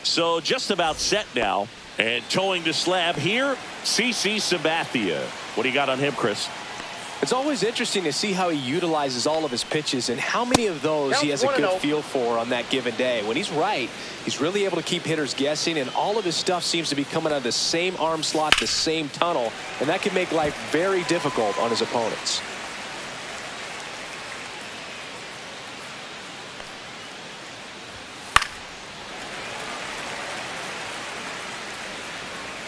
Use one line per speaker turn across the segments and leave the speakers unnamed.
So just about set now. And towing the slab here, CC Sabathia. What do you got on him, Chris?
It's always interesting to see how he utilizes all of his pitches and how many of those he has a good feel for on that given day. When he's right, he's really able to keep hitters guessing, and all of his stuff seems to be coming out of the same arm slot, the same tunnel, and that can make life very difficult on his opponents.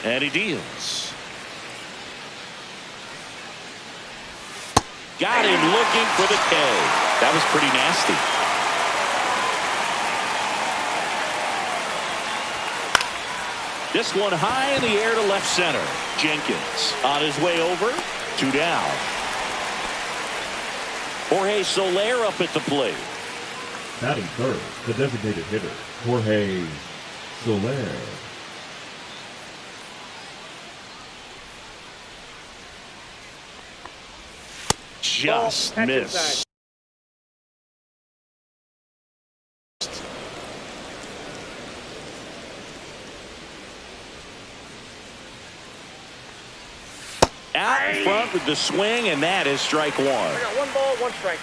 And he deals. Got him looking for the K. That was pretty nasty. This one high in the air to left center. Jenkins on his way over. 2 down. Jorge Soler up at the plate.
Batting third, the designated hitter, Jorge Soler.
Just missed. Out in front with the swing, and that is strike 1.
I got 1 ball, 1 strike.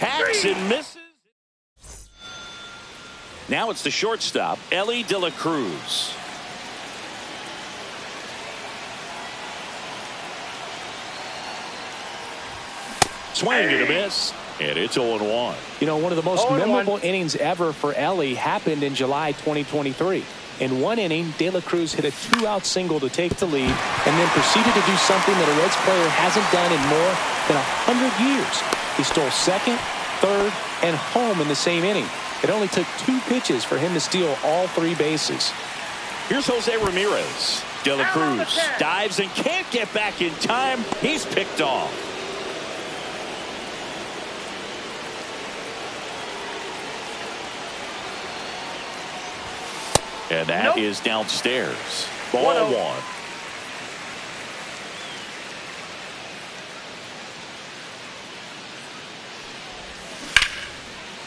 Hacks and misses. Now it's the shortstop, Elly De La Cruz. Swing and a miss, and it's 0-1.
You know, one of the most memorable innings ever for Elly happened in July 2023. In one inning, De La Cruz hit a 2-out single to take the lead and then proceeded to do something that a Reds player hasn't done in more than 100 years. He stole second, third, and home in the same inning. It only took 2 pitches for him to steal all 3 bases.
Here's Jose Ramirez. De La Cruz dives and can't get back in time. He's picked off. And that is downstairs. Ball 1.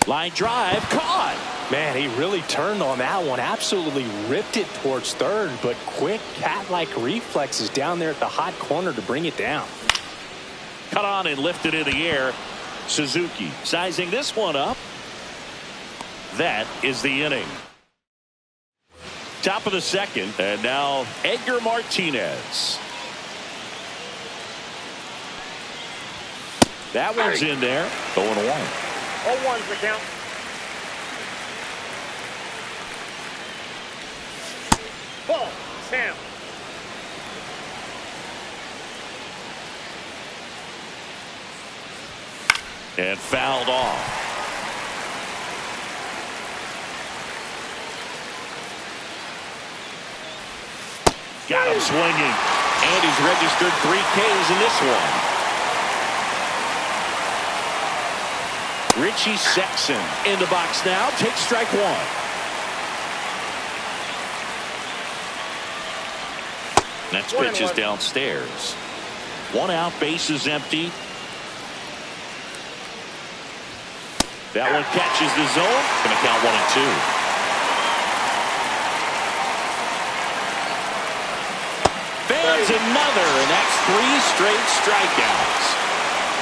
Line drive, caught.
Man, he really turned on that one. Absolutely ripped it towards third, but quick cat-like reflexes down there at the hot corner to bring it down.
Cut on and lifted in the air. Suzuki sizing this one up. That is the inning. Top of the second, and now Edgar Martinez. That one's in there. 0-1.
0-1's the count. Ball, Sam.
And fouled off. Got him swinging. And he's registered 3 Ks in this one. Richie Sexson in the box now. Takes strike 1. Next pitch is downstairs. 1 out, base is empty. That one catches the zone. Going to count 1-2. There's another, and that's 3 straight strikeouts.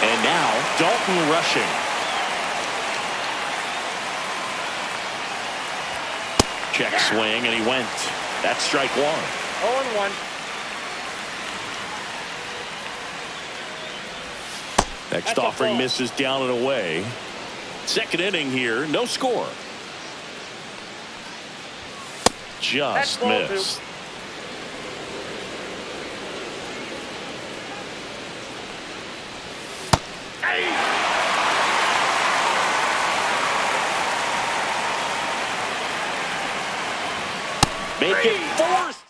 And now Dalton rushing. Check swing, and he went. That's strike 1.
0-1.
Next offering misses down and away. Second inning here, no score. Just missed. Make it 4 strikes.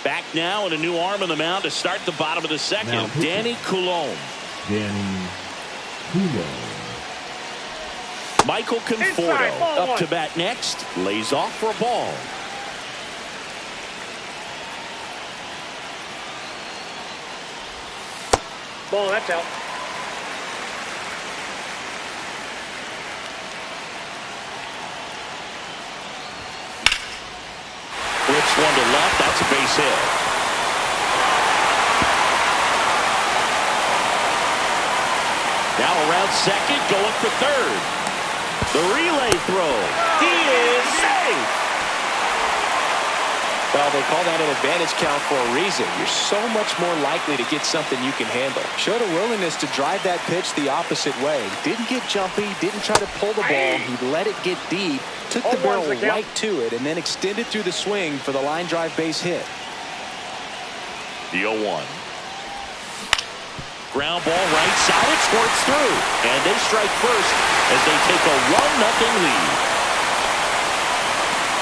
Back now, and a new arm on the mound to start the bottom of the second. Danny Coulombe.
Danny Coulombe.
Michael Conforto
Inside, ball
up
one.
to bat next. Lays off for a ball.
Ball, that's out.
Flips one to left. That's a base hit. Now around second, going for third. The relay throw. He is safe.
Well, they call that an advantage count for a reason. You're so much more likely to get something you can handle. Showed a willingness to drive that pitch the opposite way. Didn't get jumpy, didn't try to pull the ball. He let it get deep, took the barrel right to it, and then extended through the swing for the line drive base hit.
The 0-1. Ground ball right side. It squirts through. And they strike first as they take a 1-0 lead.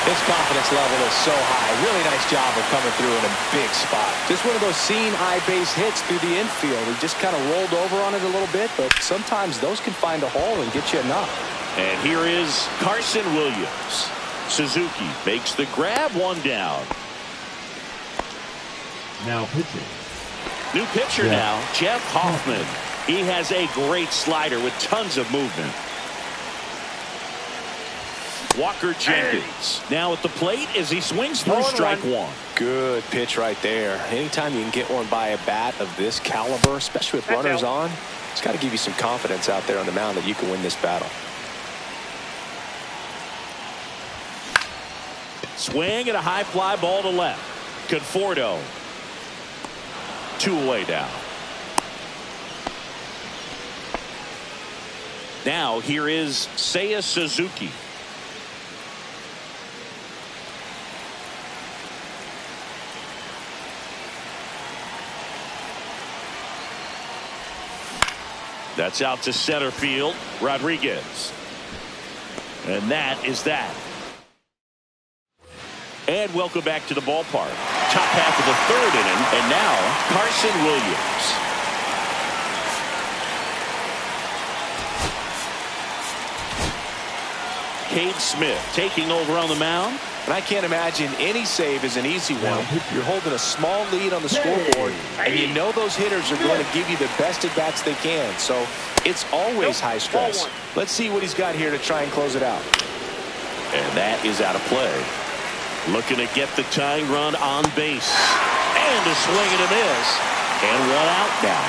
His confidence level is so high. Really nice job of coming through in a big spot. Just one of those seeing eye base hits through the infield. He just kind of rolled over on it a little bit, but sometimes those can find a hole and get you a knock.
And here is Carson Williams. Suzuki makes the grab, one down.
Now pitching.
New pitcher now, Jeff Hoffman. He has a great slider with tons of movement. Walker Jenkins now at the plate as he swings through strike one.
Good pitch right there. Anytime you can get one by a bat of this caliber, especially with runners on, it's got to give you some confidence out there on the mound that you can win this battle.
Swing and a high fly ball to left. Conforto. 2 away now. Now here is Seiya Suzuki. That's out to center field. Rodriguez. And that is that. And welcome back to the ballpark. Top half of the third inning. And now Carson Williams. Cade Smith taking over on the mound.
And I can't imagine any save is an easy one. You're holding a small lead on the scoreboard, and you know those hitters are going to give you the best at bats they can. So it's always high stress. Let's see what he's got here to try and close it out.
And that is out of play. Looking to get the tying run on base. And a swing and a miss. And one out now.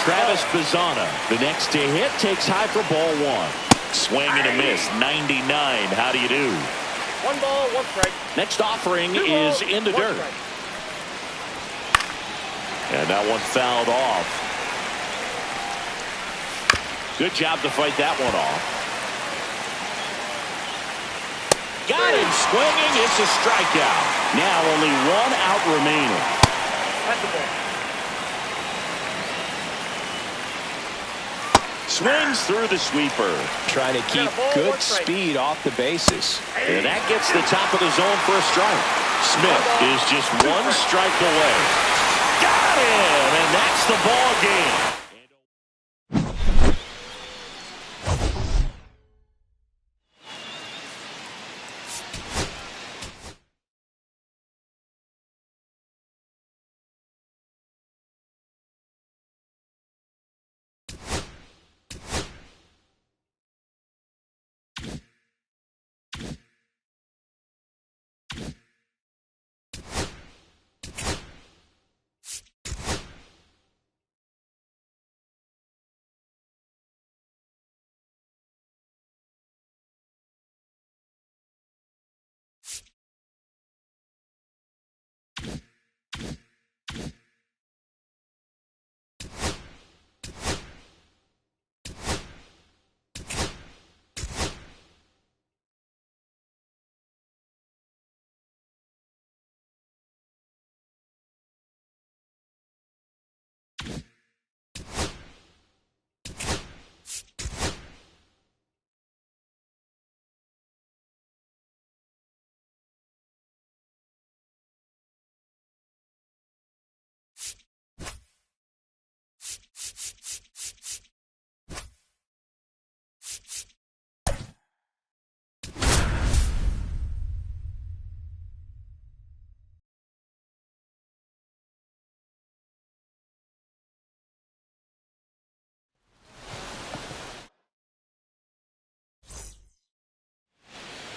Travis Bazzana, the next to hit, takes high for ball one. Swing and a miss. 99. How do you do?
1 ball, 1 strike.
Next offering is in the dirt. And that one fouled off. Good job to fight that one off. Got him swinging. It's a strikeout. Now only 1 out remaining.
That's the ball.
Swings through the sweeper.
Trying to keep good speed off the bases.
And that gets the top of the zone for a strike. Smith is just 1 strike away. Got him, and that's the ball game.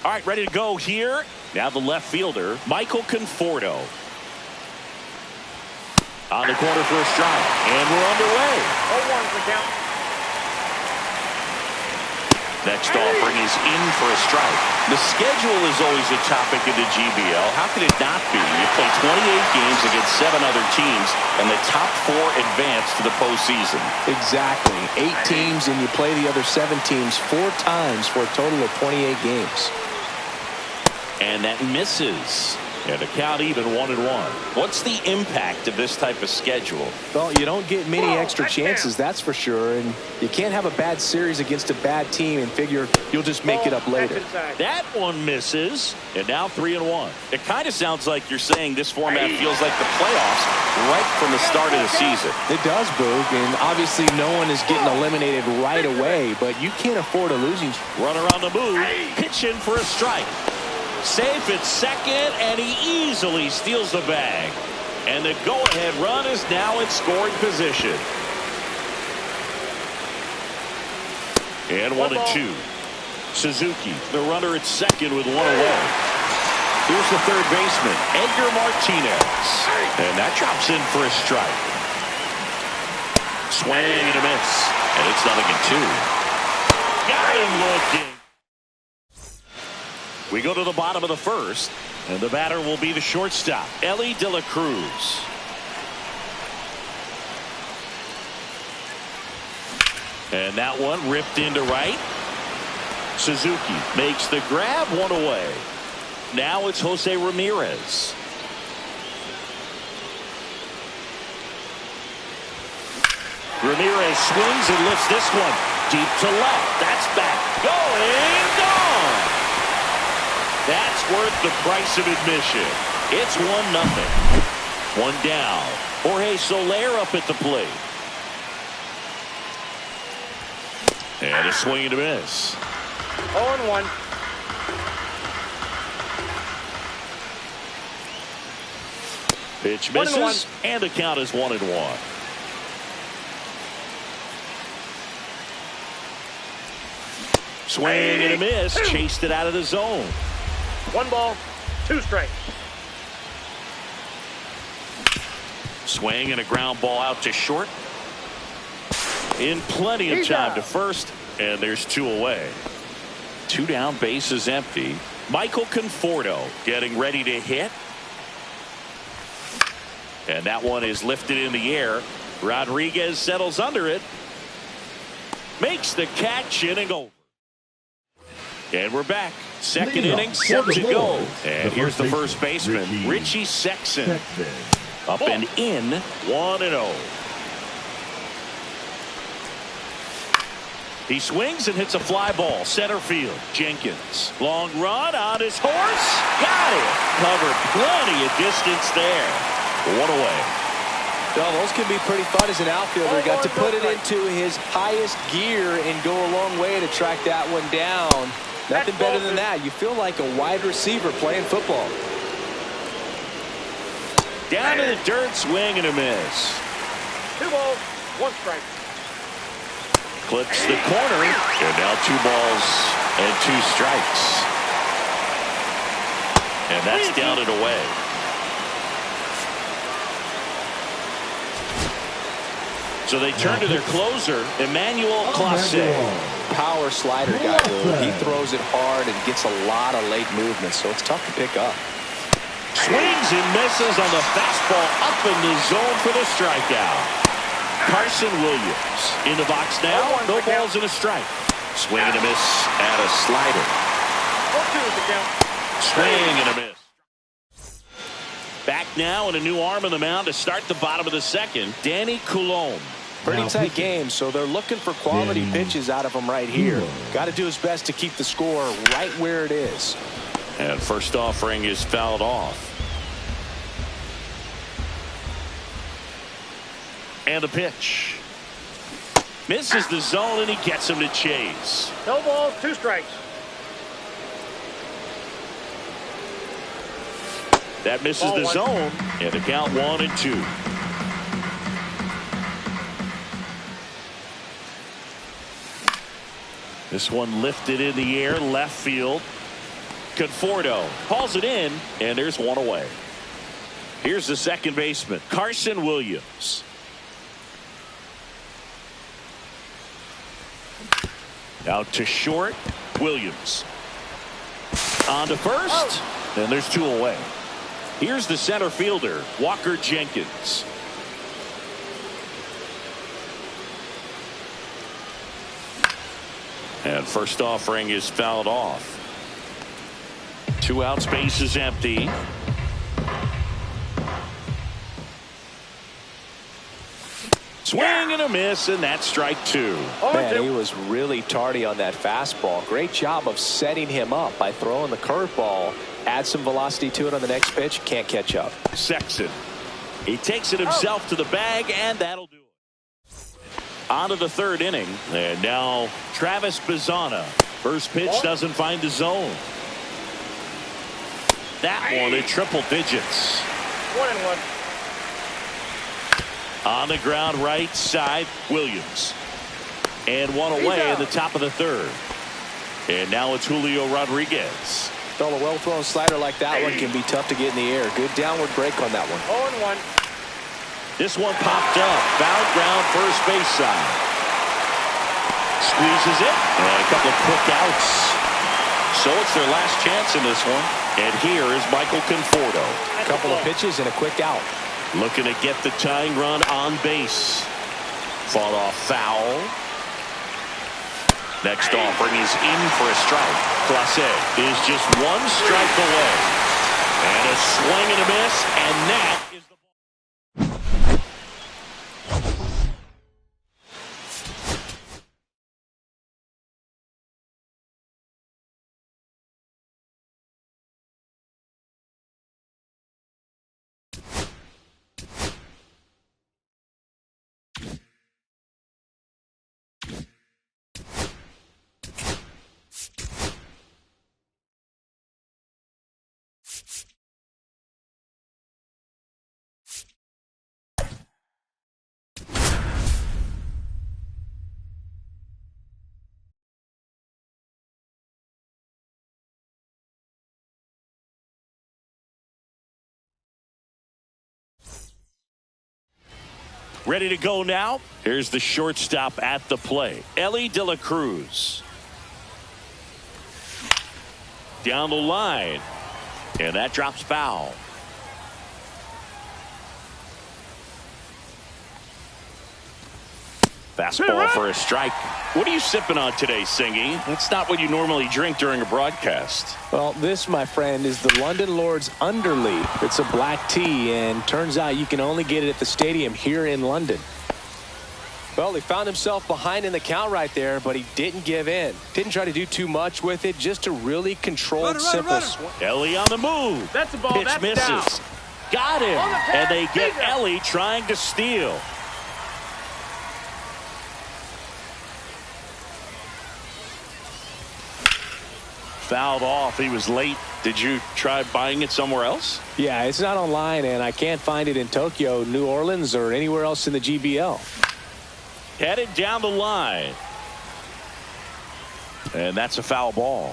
All right, ready to go here. Now the left fielder, Michael Conforto. On the corner for a strike. And we're underway.
0-1 for count.
Next offering is in for a strike. The schedule is always a topic of the GBL. How could it not be? You play 28 games against 7 other teams, and the top 4 advance to the postseason.
Exactly. 8 teams, and you play the other 7 teams 4 times for a total of 28 games.
And that misses. And the count even 1-1. What's the impact of this type of schedule?
Well, you don't get many extra chances, that's for sure. And you can't have a bad series against a bad team and figure you'll just make it up later.
That one misses. And now 3-1. It kind of sounds like you're saying this format feels like the playoffs right from the start of the season.
It does, Boog. And obviously no one is getting eliminated right away. But you can't afford a losing.
Runner on the move. Pitch in for a strike. Safe at second, and he easily steals the bag. And the go-ahead run is now in scoring position. And 1-2. Suzuki, the runner at second with 1 away. Here's the third baseman, Edgar Martinez. And that drops in for a strike. Swing and a miss. And it's 0-2. Got him looking. We go to the bottom of the first, and the batter will be the shortstop, Elly De La Cruz. And that one ripped into right. Suzuki makes the grab, 1 away. Now it's Jose Ramirez. Ramirez swings and lifts this one deep to left. That's back. Going, gone. That's worth the price of admission. It's 1-0. 1 down. Jorge Soler up at the plate. And a swing and a miss.
0-1.
Pitch misses, and the count is 1-1. Swing and a miss. Chased it out of the zone.
1 ball, 2 strikes.
Swing and a ground ball out to short. In plenty of time to first, and there's 2 away. 2 down, bases empty. Michael Conforto getting ready to hit. And that one is lifted in the air. Rodriguez settles under it. Makes the catch, inning over. And we're back. Second inning, set to go. And here's the first baseman, Richie Sexson. Up and in, 1-0. He swings and hits a fly ball, center field. Jenkins, long run on his horse. Got it. Covered plenty of distance there. 1 away.
Well, those can be pretty fun as an outfielder. He got to put it into his highest gear and go a long way to track that one down. Nothing better than that. You feel like a wide receiver playing football.
Down to the dirt, swing and a miss.
2 balls, 1 strike.
Clips the corner, and now 2 balls and 2 strikes. And that's down and away. So they turn to their closer, Emmanuel Clase.
Power slider guy. He throws it hard and gets a lot of late movement, so it's tough to pick up.
Swings and misses on the fastball up in the zone for the strikeout. Carson Williams in the box now. No balls and a strike. Swing and a miss at a slider.
0-2 is the count.
Swing and a miss. Back now and a new arm on the mound to start the bottom of the second. Danny Coulombe.
Pretty tight game, so they're looking for quality pitches out of him right here. Got to do his best to keep the score right where it is.
And first offering is fouled off. And the pitch. Misses the zone, and he gets him to chase.
No balls, 2 strikes.
That misses the zone, and the count 1-2. This one lifted in the air, left field. Conforto hauls it in, and there's one away. Here's the second baseman, Carson Williams. Out to short, Williams. On to first, and there's two away. Here's the center fielder, Walker Jenkins. And first offering is fouled off. 2 outs, base is empty. Swing and a miss, and that's strike 2.
Man, he was really tardy on that fastball. Great job of setting him up by throwing the curveball. Add some velocity to it on the next pitch. Can't catch up.
Sexton. He takes it himself to the bag, and that'll do it. On to the third inning. And now Travis Bazzana. First pitch doesn't find the zone. That one in triple digits.
1-1.
On the ground right side, Williams. And one away in the top of the third. And now it's Julio Rodriguez.
Well, a well-thrown slider like that one can be tough to get in the air. Good downward break on that one.
0-1.
This one popped up. Foul ground, first base side. Squeezes it. And a couple of quick outs. So it's their last chance in this one. And here is Michael Conforto.
A couple of pitches and a quick out.
Looking to get the tying run on base. Fought off foul. Next offering is in for a strike. Clase is just one strike away. And a swing and a miss, and that is the ball. Ready to go now. Here's the shortstop at the plate, Elly De La Cruz. Down the line, and that drops foul. Fastball for a strike. What are you sipping on today, Singy? It's not what you normally drink during a broadcast.
Well, this, my friend, is the London Lords Underleaf. It's a black tea, and turns out you can only get it at the stadium here in London. Well, he found himself behind in the count right there, but he didn't give in. Didn't try to do too much with it, just a really controlled, simple swing.
Elly on the move.
That's the ball.
Pitch
That's
misses.
down.
Got him. And they get Elly trying to steal. Fouled off. He was late. Did you try buying it somewhere else?
Yeah, it's not online, and I can't find it in Tokyo, New Orleans, or anywhere else in the GBL.
Headed down the line. And that's a foul ball.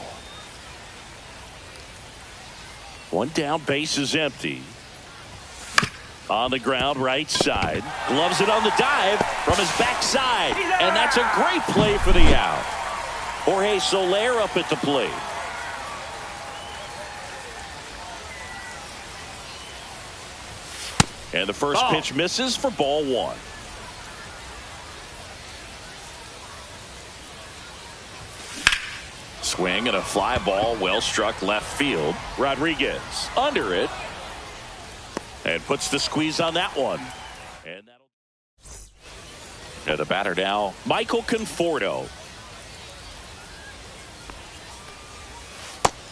One down, base is empty. On the ground, right side. Gloves it on the dive from his backside. And that's a great play for the out. Jorge Soler up at the plate. And the first pitch misses for ball one. Swing and a fly ball, well struck left field. Rodriguez under it. And puts the squeeze on that one. And the batter now, Michael Conforto.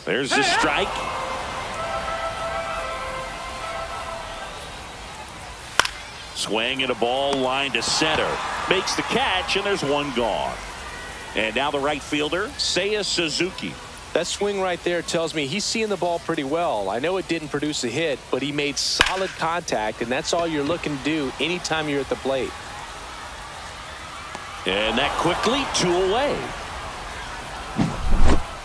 There's the strike. Swing and a ball line to center. Makes the catch, and there's one gone. And now the right fielder, Seiya Suzuki.
That swing right there tells me he's seeing the ball pretty well. I know it didn't produce a hit, but he made solid contact, and that's all you're looking to do anytime you're at the plate.
And that quickly, 2 away.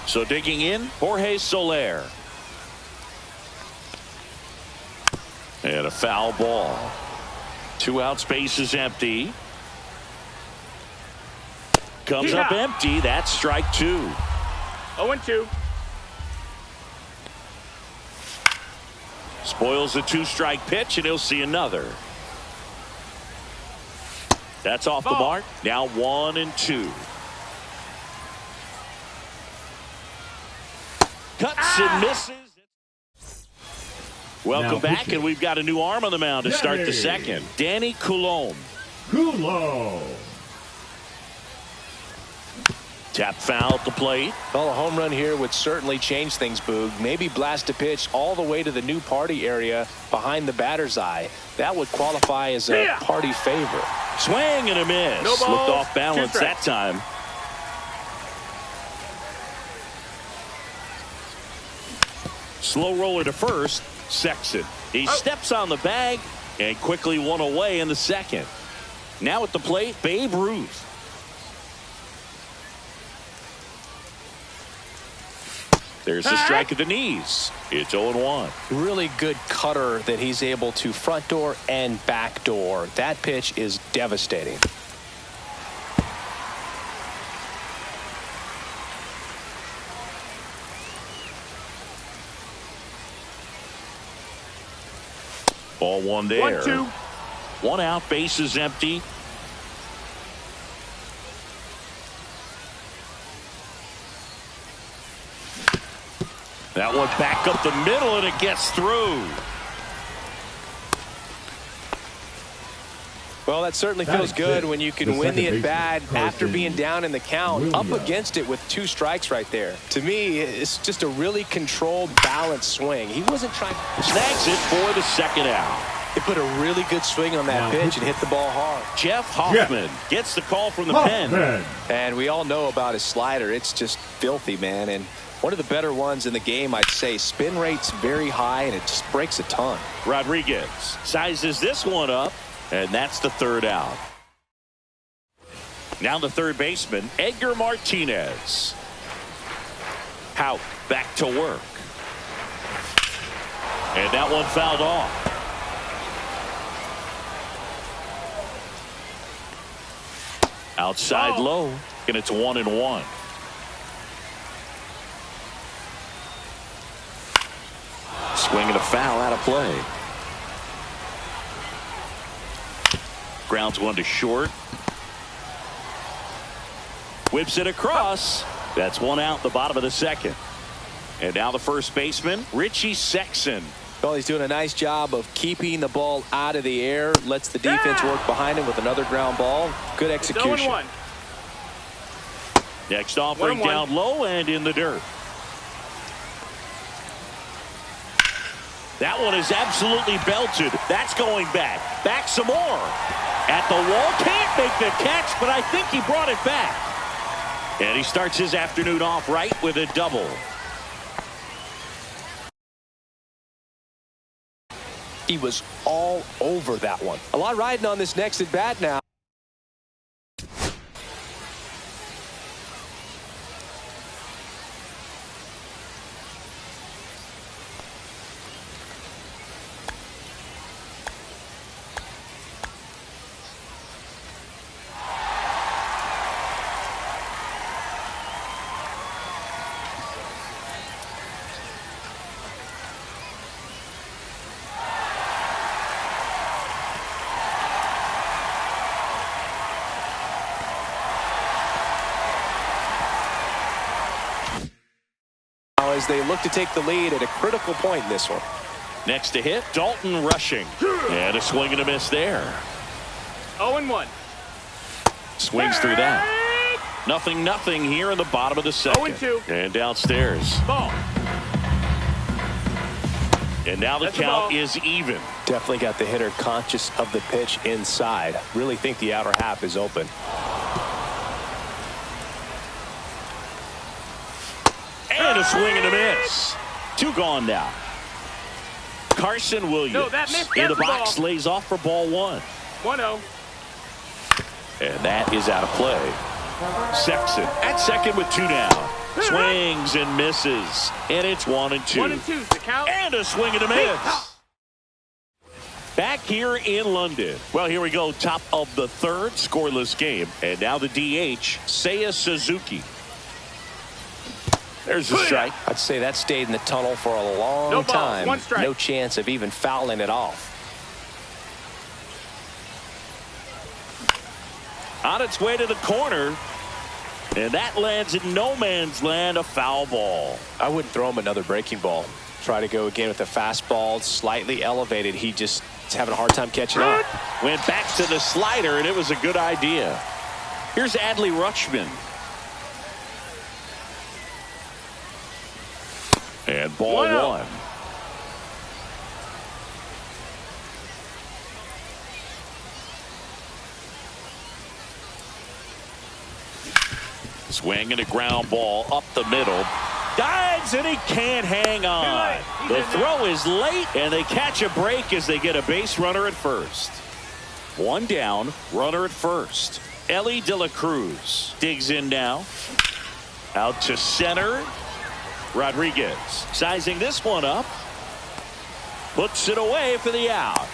So digging in, Jorge Soler. And a foul ball. 2 outs, base is empty. Comes up empty. That's strike 2.
0-2.
Spoils the 2-strike pitch, and he'll see another. That's off the mark. Now 1-2. Cuts and misses. Welcome back, and we've got a new arm on the mound to start the second. Danny Coulombe. Tap foul at the plate.
Well, a home run here would certainly change things, Boog. Maybe blast a pitch all the way to the new party area behind the batter's eye. That would qualify as a party favor.
Swing and a miss.
No balls,
looked off balance that time. Slow roller to first. Sexson. He steps on the bag and quickly one away in the second. Now at the plate, Babe Ruth. There's the strike at the knees. It's 0-1.
Really good cutter that he's able to front door and back door. That pitch is devastating.
Ball 1 there.
1-2.
1 out, base is empty. That one back up the middle, and it gets through.
Well, that certainly feels good when you can win the at-bat after being down in the count, up against it with 2 strikes right there. To me, it's just a really controlled, balanced swing. He wasn't trying.
Snags it for the second out.
He put a really good swing on that pitch and hit the ball hard.
Jeff Hoffman gets the call from the pen.
And we all know about his slider. It's just filthy, man. And one of the better ones in the game, I'd say. Spin rate's very high, and it just breaks a ton.
Rodriguez sizes this one up, and that's the 3rd out. Now the third baseman, Edgar Martinez. Houck back to work. And that one fouled off. Outside low, and it's 1-1. Swing and a foul out of play. Grounds one to short. Whips it across. That's 1 out, the bottom of the second. And now the first baseman, Richie Sexson.
Well, he's doing a nice job of keeping the ball out of the air. Lets the defense work behind him with another ground ball. Good execution.
0-1.
Next offering down low and in the dirt. That one is absolutely belted. That's going back. Back some more. At the wall. Can't make the catch, but I think he brought it back. And he starts his afternoon off right with a double.
He was all over that one. A lot riding on this next at bat now. As they look to take the lead at a critical point in this one.
Next to hit, Dalton Rushing. And a swing and a miss there.
0-1.
Swings through that. 0-0 here in the bottom of the second.
0-2.
And downstairs.
Ball.
And now the count is even.
Definitely got the hitter conscious of the pitch inside. Really think the outer half is open.
And a swing and a miss. 2 gone now. Carson Williams in the box lays off for ball 1.
1-0.
And that is out of play. Sexson at second with 2 down. Swings and misses. And it's 1-2.
1-2's the count.
And a swing and a miss. Back here in London. Well, here we go. Top of the third. Scoreless game. And now the DH, Seiya Suzuki. There's the strike.
I'd say that stayed in the tunnel for a long
No ball,
time.
1 strike.
No chance of even fouling it off.
On its way to the corner. And that lands in no man's land, a foul ball.
I wouldn't throw him another breaking ball. Try to go again with the fastball, slightly elevated. He just is having a hard time catching up.
Went back to the slider, and it was a good idea. Here's Adley Rutschman. And ball 1. Swing and a ground ball up the middle. Dives and he can't hang on. The throw is late and they catch a break as they get a base runner at first. 1 down, runner at first. Elly De La Cruz digs in now. Out to center. Rodriguez sizing this one up. Puts it away for the out.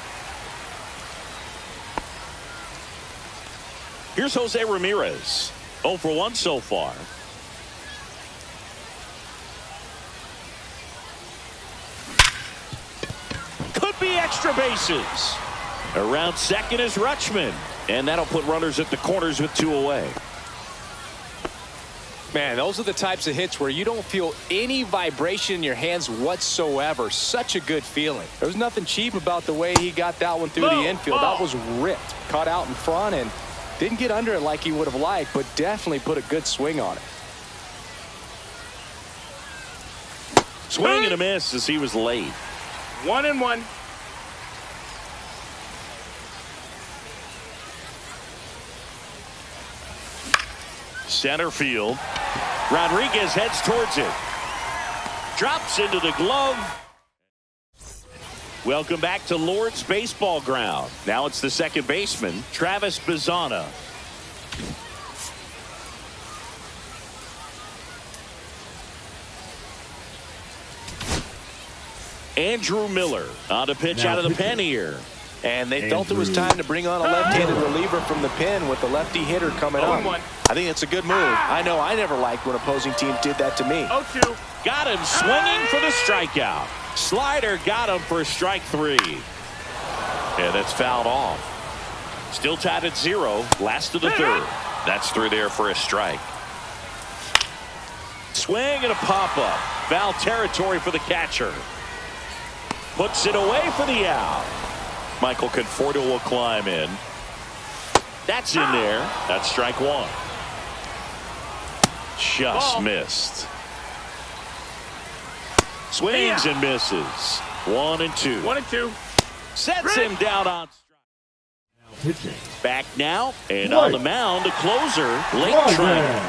Here's Jose Ramirez. 0 for 1 so far. Could be extra bases. Around second is Rutschman. And that'll put runners at the corners with 2 away.
Man, those are the types of hits where you don't feel any vibration in your hands whatsoever. Such a good feeling. There was nothing cheap about the way he got that one through the infield. That was ripped. Caught out in front and didn't get under it like he would have liked, but definitely put a good swing on it.
Swing and a miss as he was late.
1-1.
Center field. Rodriguez heads towards it. Drops into the glove. Welcome back to Lord's Baseball Ground. Now it's the second baseman, Travis Bazzana. Andrew Miller on a pitch out of the pen here.
And they felt it was time to bring on a left-handed reliever from the pen with the lefty hitter coming up.
0-1.
I think it's a good move. I know I never liked when opposing teams did that to me.
0-2.
Got him swinging for the strikeout. Slider got him for strike 3. And it's fouled off. Still tied at 0. Last of the third. That's through there for a strike. Swing and a pop-up. Foul territory for the catcher. Puts it away for the out. Michael Conforto will climb in. That's in there. That's strike 1. Just missed. Swings and misses. 1-2.
1-2.
Sets him down on strike.
Pitching.
Back now and on the mound, a closer, Lake Trent.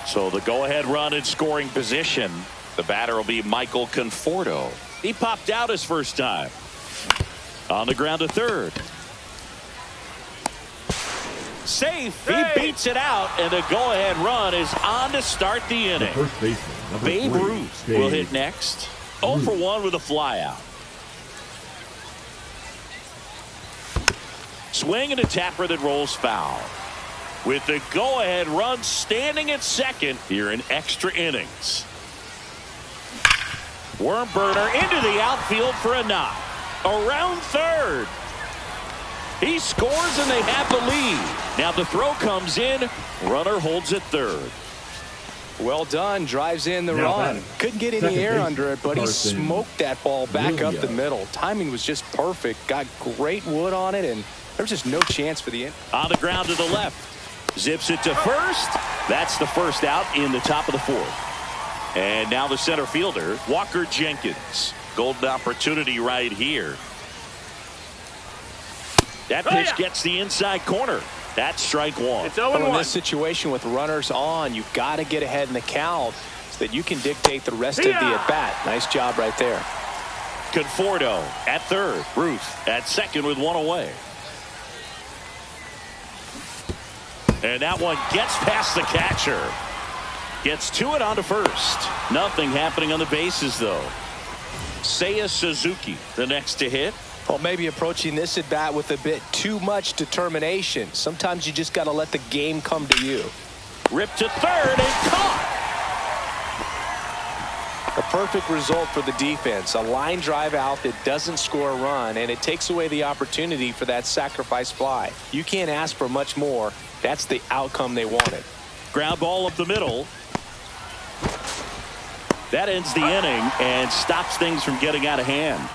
So the go-ahead run in scoring position. The batter will be Michael Conforto. He popped out his first time. On the ground to third. Safe. He beats it out, and the go-ahead run is on to start the inning.
First baseman, number
Babe
3,
Ruth
Dave
will hit next. 0 for 1 with a flyout. Swing and a tapper that rolls foul. With the go-ahead run standing at second here in extra innings. Worm burner into the outfield for a knock. Around third. He scores and they have the lead. Now the throw comes in. Runner holds at third.
Well done. Drives in the
Now
run.
batting.
Couldn't get any
Second
air
baseman,
under it, but he
Carson
smoked that ball back up the
Williams.
middle. Timing was just perfect. Got great wood on it, and there was just no chance for the end.
On the ground to the left. Zips it to first. That's the first out in the top of the fourth. And now the center fielder, Walker Jenkins. Golden opportunity right here. That pitch gets the inside corner. That's strike 1.
It's
But in
0-1.
this situation with runners on, you've got to get ahead in the count so that you can dictate the rest of the at-bat. Nice job right there.
Conforto at third. Ruth at second with 1 away. And that one gets past the catcher. Gets to it onto first. Nothing happening on the bases, though. Seiya Suzuki, the next to hit.
Well, maybe approaching this at bat with a bit too much determination. Sometimes you just got to let the game come to you.
Ripped to third and caught.
A perfect result for the defense. A line drive out that doesn't score a run, and it takes away the opportunity for that sacrifice fly. You can't ask for much more. That's the outcome they wanted.
Ground ball up the middle. That ends the inning and stops things from getting out of hand.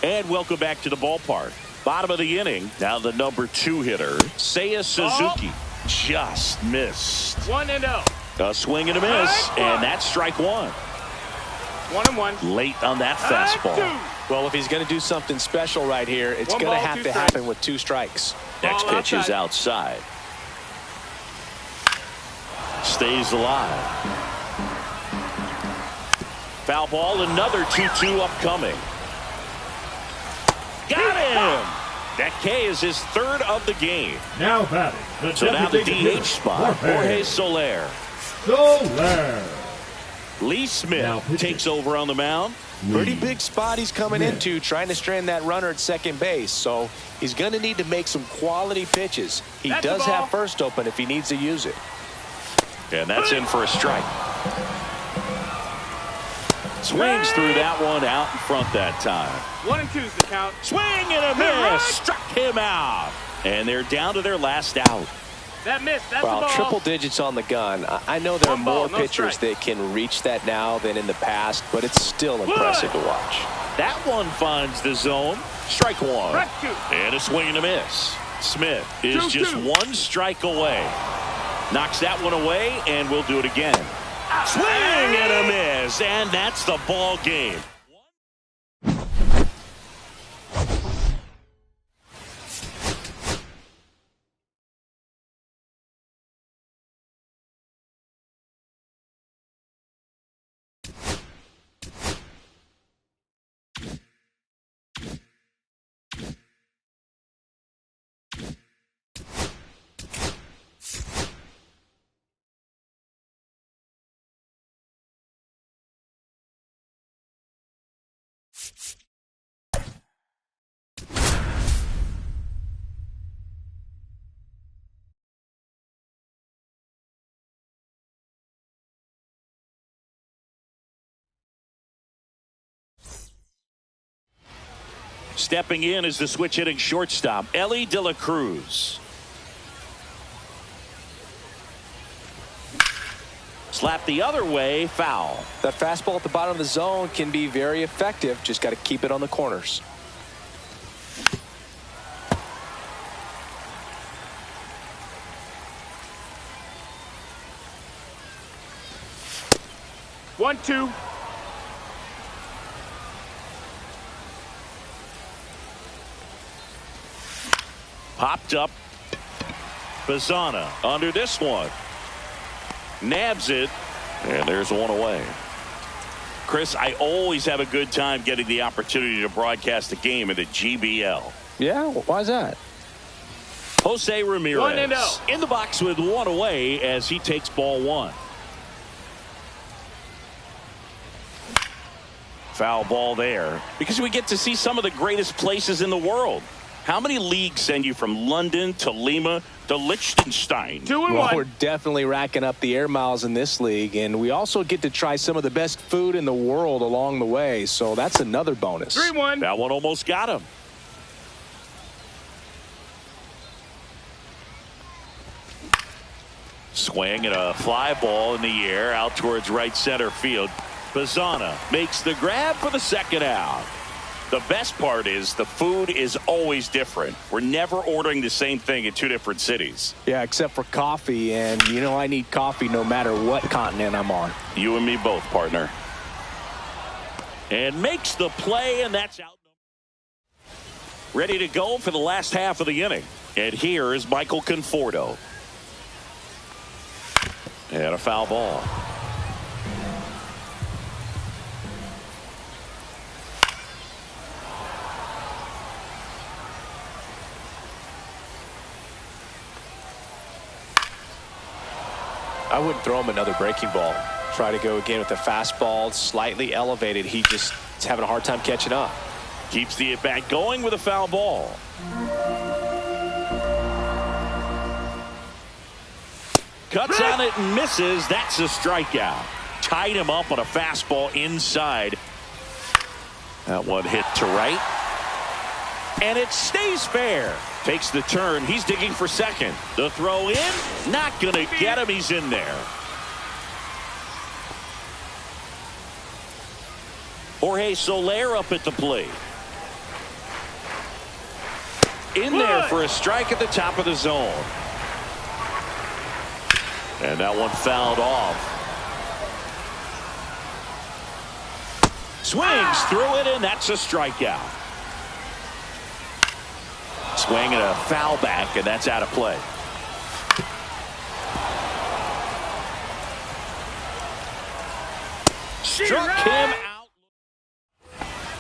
And welcome back to the ballpark. Bottom of the inning. Now the number 2 hitter, Seiya Suzuki. Just missed.
1-0.
A swing and a miss, and that's strike 1.
1-1.
Late on that fastball.
Well, if he's going to do something special right here, it's going to have to happen with 2 strikes.
Next pitch is outside. Stays alive. Foul ball, another 2-2 upcoming. Got him! That K is his 3rd of the game.
Now batting.
So now the DH spot, Jorge Soler. Lee Smith takes over on the mound.
Pretty big spot he's coming into, trying to strand that runner at second base. So he's going to need to make some quality pitches. He does have first open if he needs to use it.
And that's in for a strike. Swings through that one out in front that time.
1-2 is the count.
Swing and a miss. Struck him out. And they're down to their last out.
That missed. That's the
Well,
ball.
triple digits on the gun. I know there are more pitchers
strike.
that can reach that now than in the past, but it's still impressive to watch.
That one finds the zone. Strike 1.
Strike 2.
And a swing and a miss. Smith is just 1 strike away. Knocks that one away, and we'll do it again. Swing and a miss, and that's the ball game. Stepping in is the switch hitting shortstop, Elly De La Cruz. Slap the other way, foul.
That fastball at the bottom of the zone can be very effective. Just got to keep it on the corners.
One, two.
Popped up. Bazana under this one. Nabs it. And there's one away. Chris, I always have a good time getting the opportunity to broadcast a game in the GBL.
Yeah, why is that?
Jose Ramirez
1-0.
in the box with one away as he takes ball 1. Foul ball there because we get to see some of the greatest places in the world. How many leagues send you from London to Lima to Liechtenstein?
2 and
Well,
1.
we're definitely racking up the air miles in this league, and we also get to try some of the best food in the world along the way, so that's another bonus.
3-1.
That one almost got him. Swing and a fly ball in the air out towards right center field. Bazana makes the grab for the second out. The best part is the food is always different. We're never ordering the same thing in 2 different cities.
Yeah, except for coffee, and you know I need coffee no matter what continent I'm on.
You and me both, partner. And makes the play, and that's out. Ready to go for the last half of the inning. And here is Michael Conforto. And a foul ball.
I wouldn't throw him another breaking ball. Try to go again with the fastball, slightly elevated. He just is having a hard time catching up.
Keeps the at-bat going with a foul ball. Cuts on it and misses. That's a strikeout. Tied him up on a fastball inside. That one hit to right. And it stays fair. Takes the turn. He's digging for second. The throw in. Not going to get him. He's in there. Jorge Soler up at the plate. In there for a strike at the top of the zone. And that one fouled off. Swings through it, and that's a strikeout. Swing and a foul back, and that's out of play. Struck him out.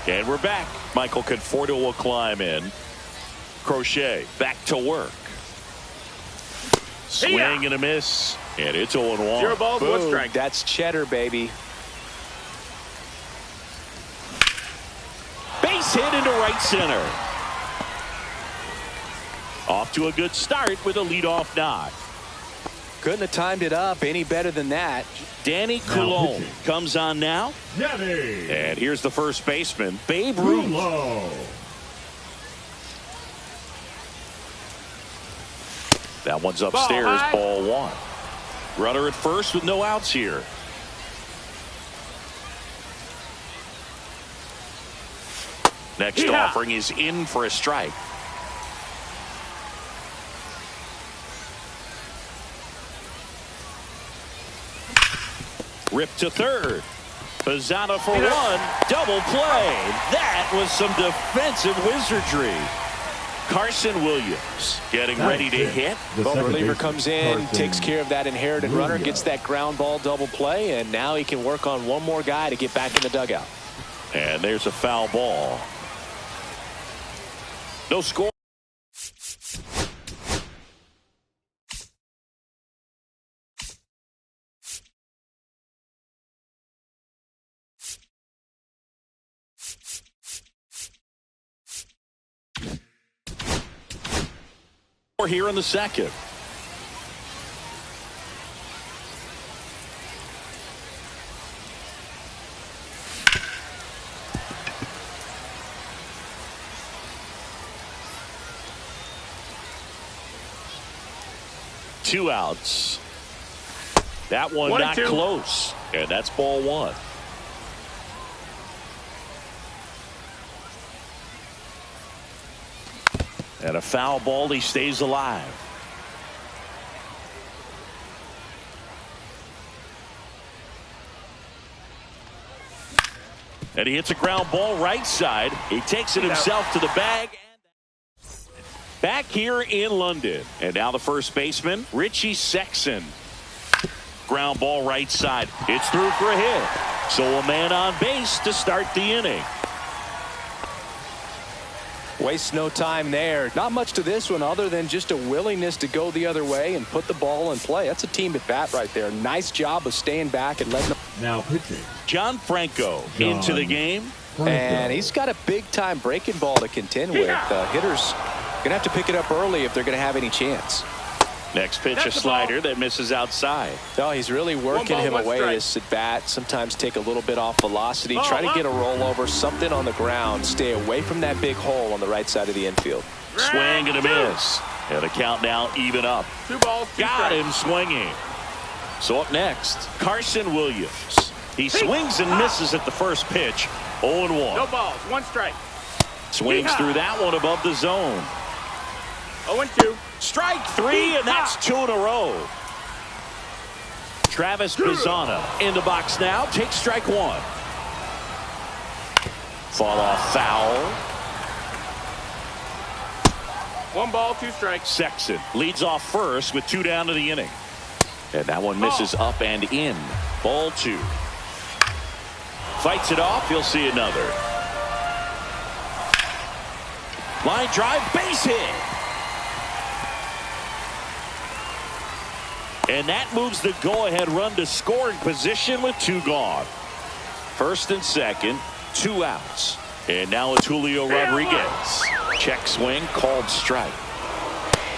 And we're back. Michael Conforto will climb in. Crochet back to work. Swing and a miss. And it's 0-1.
0 balls, 1 strike.
That's cheddar, baby.
Base hit into right center. Off to a good start with a leadoff knock.
Couldn't have timed it up any better than that.
Danny Coulombe comes on now.
Danny.
And here's the first baseman, Babe Ruth. That one's upstairs, ball 1. Runner at first with no outs here. Next offering is in for a strike. Rip to third. Pizzana for 1. Double play. That was some defensive wizardry. Carson Williams getting ready to hit.
The reliever comes in, takes care of that inherited runner, gets that ground ball double play, and now he can work on one more guy to get back in the dugout.
And there's a foul ball. No score. Here in the second. Two outs. That one not close. And that's ball 1. And a foul ball. He stays alive. And he hits a ground ball right side. He takes it himself to the bag. Back here in London. And now the first baseman, Richie Sexson. Ground ball right side. It's through for a hit. So a man on base to start the inning.
Waste no time there. Not much to this one other than just a willingness to go the other way and put the ball in play. That's a team at bat right there. Nice job of staying back and letting them.
Now pitching.
John Franco into the game.
And he's got a big-time breaking ball to contend with. Hitters going to have to pick it up early if they're going to have any chance.
Next pitch, a slider that misses outside.
Oh, he's really working him away this at bat. Sometimes take a little bit off velocity. Try to get a rollover, something on the ground. Stay away from that big hole on the right side of the infield.
Swing and a miss. And the count now even up.
2 balls, 2
Got
strikes.
him swinging. So up next, Carson Williams. He swings and misses at the first pitch. 0-1.
No balls, 1 strike.
Swings through that one above the zone.
0-2.
Strike 3, and that's 2 in a row. Travis Pizzana in the box now. Takes strike 1. Fall off foul.
1 ball, 2 strikes.
Sexson leads off first with 2 down to the inning. And that one misses up and in. Ball 2. Fights it off. He'll see another. Line drive, base hit. And that moves the go-ahead run to scoring position with 2 gone. First and second, 2 outs. And now it's Julio Rodriguez. Check swing, called strike.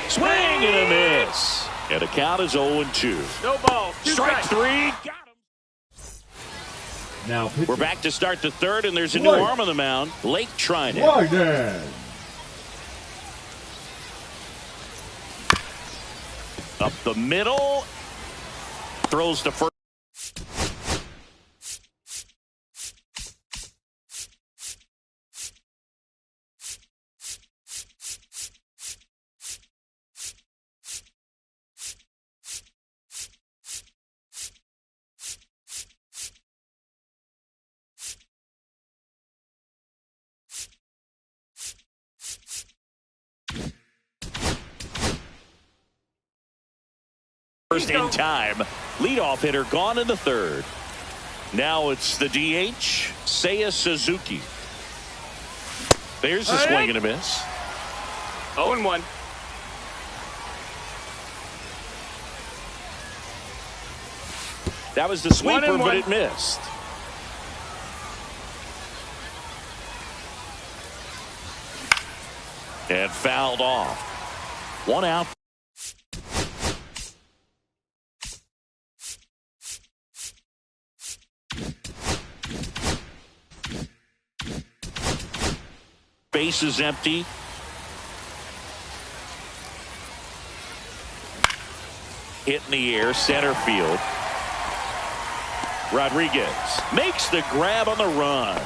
Swing and a miss. And the count is 0-2.
No ball. 2
Strike 3. Got him.
Now pitching.
We're back to start the third, and there's a new arm on the mound. Blake Treinen.
Treinen.
Up the middle. Throws to first. First in time. Leadoff hitter gone in the third. Now it's the DH, Seiya Suzuki. There's a swing and a miss.
0-1.
That was the sweeper,
1-1.
but it missed. And fouled off. 1 out. Base is empty. Hit in the air, center field. Rodriguez makes the grab on the run.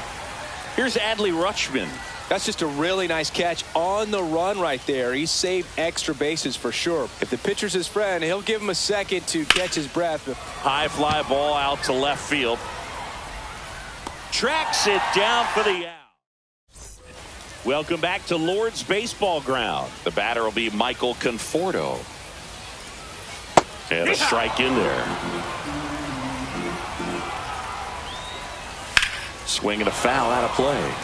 Here's Adley Rutschman.
That's just a really nice catch on the run right there. He saved extra bases for sure. If the pitcher's his friend, he'll give him a second to catch his breath.
High fly ball out to left field. Tracks it down for the out. Welcome back to Lord's Baseball Ground. The batter will be Michael Conforto. And a strike in there. Swing and a foul out of play.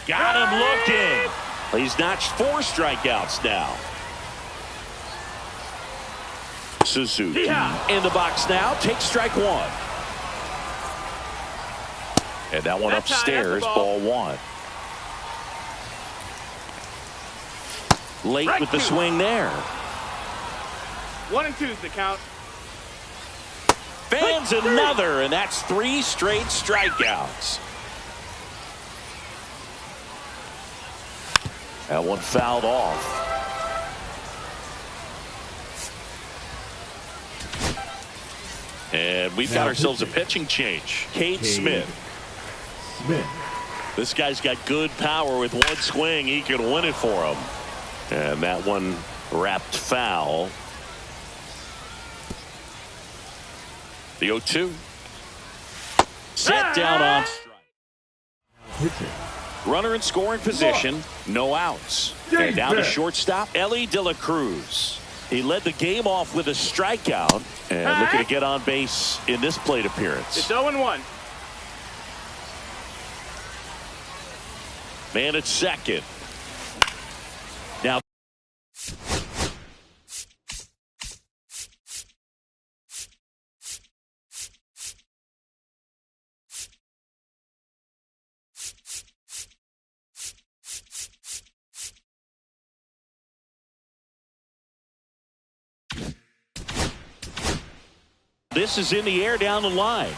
Got him looking. He's notched 4 strikeouts now. Suzuki in the box now. Takes strike 1. And that one upstairs, ball 1. Late with the swing there.
1 and 2 is the count.
Fans another, and that's 3 straight strikeouts. That one fouled off. And we've got ourselves a pitching change. Cade Smith. This guy's got good power. With 1 swing, he can win it for him. And that one wrapped foul. The 0-2. Set down on strike. Runner in scoring position. No outs. And down to shortstop, Elly De La Cruz. He led the game off with a strikeout. And looking to get on base in this plate appearance.
It's 0-1.
Man at second. Now this is in the air down the line.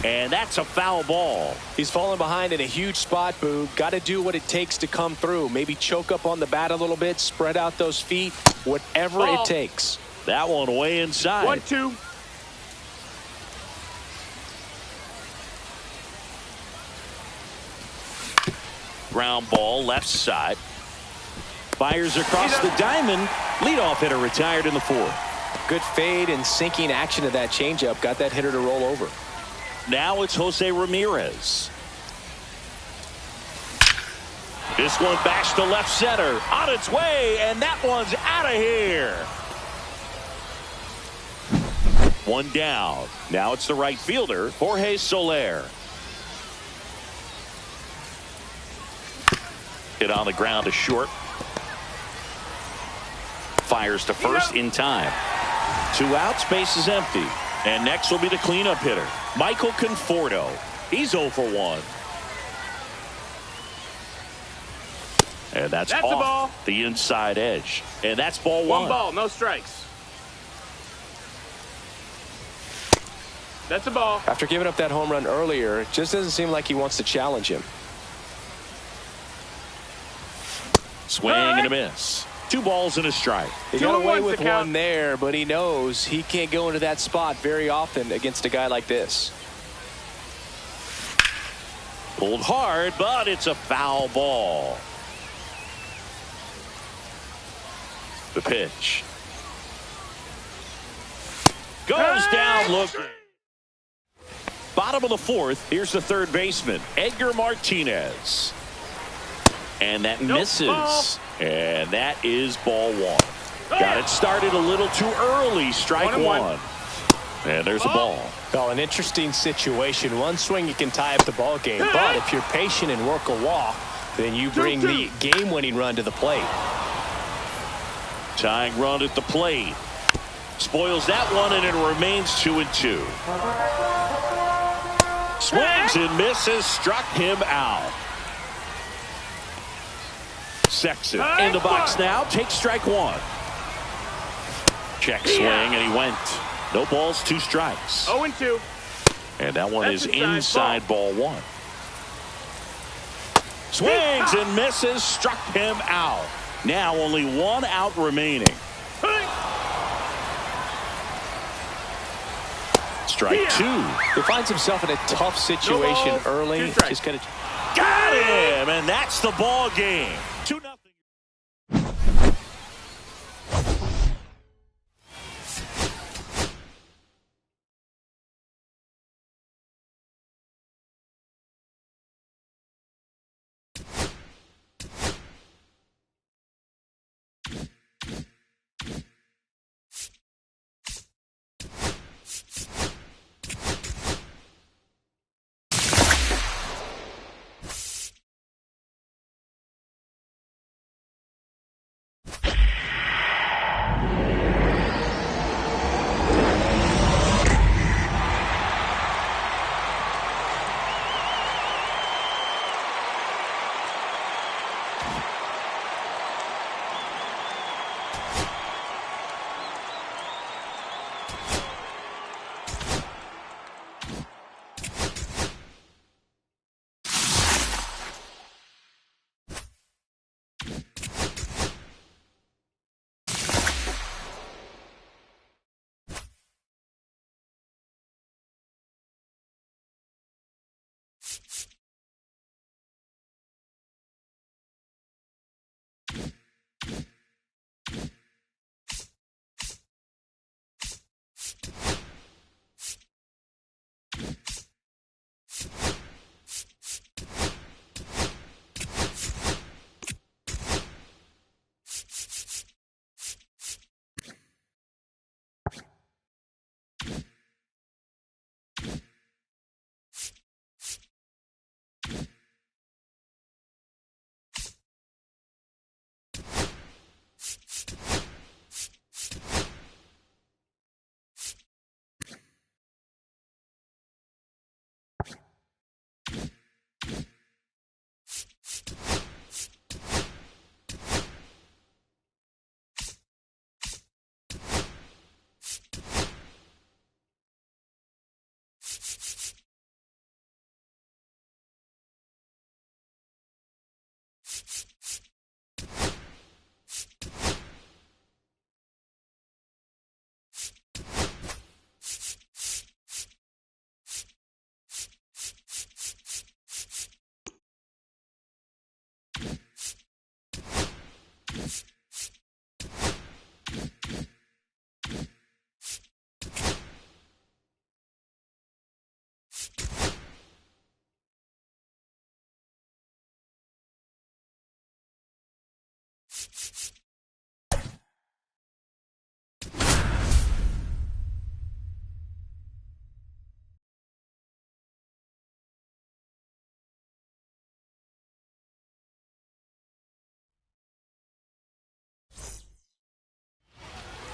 And that's a foul ball.
He's falling behind in a huge spot, Boog. Got to do what it takes to come through. Maybe choke up on the bat a little bit, spread out those feet, whatever it takes.
That one way inside.
1-2.
Ground ball left side. Fires across the diamond. Leadoff hitter retired in the 4th.
Good fade and sinking action of that changeup. Got that hitter to roll over.
Now it's Jose Ramirez. This one bashed to left center. On its way, and that one's out of here. 1 down. Now it's the right fielder, Jorge Soler. Hit on the ground to short. Fires to first in time. 2 outs, base is empty. And next will be the cleanup hitter, Michael Conforto. He's 0 for 1. And that's
a
off
ball.
the inside edge. And that's ball 1.
1 ball, no strikes. That's a ball.
After giving up that home run earlier, it just doesn't seem like he wants to challenge him.
Swing and a miss. 2 balls and a strike.
He got away with one there, but he knows he can't go into that spot very often against a guy like this.
Pulled hard, but it's a foul ball. The pitch. Goes down looking. Bottom of the 4th, here's the third baseman, Edgar Martinez. And that misses.
Ball.
And that is ball 1. Got it started a little too early. Strike 1. And there's a ball.
Well, an interesting situation. One swing you can tie up the ball game, but if you're patient and work a walk, then you bring the game-winning run to the plate.
Tying run at the plate. Spoils that one, and it remains 2-2. Swings and misses. Struck him out. Sexton in the box now. Takes strike 1. Check swing, and he went. No balls, 2 strikes.
0-2.
And that one
That's
is inside ball 1. Swings and misses. Struck him out. Now only 1 out remaining. Strike 2.
He finds himself in a tough situation early. Just gotta...
Got him, and that's the ball game. 2-0.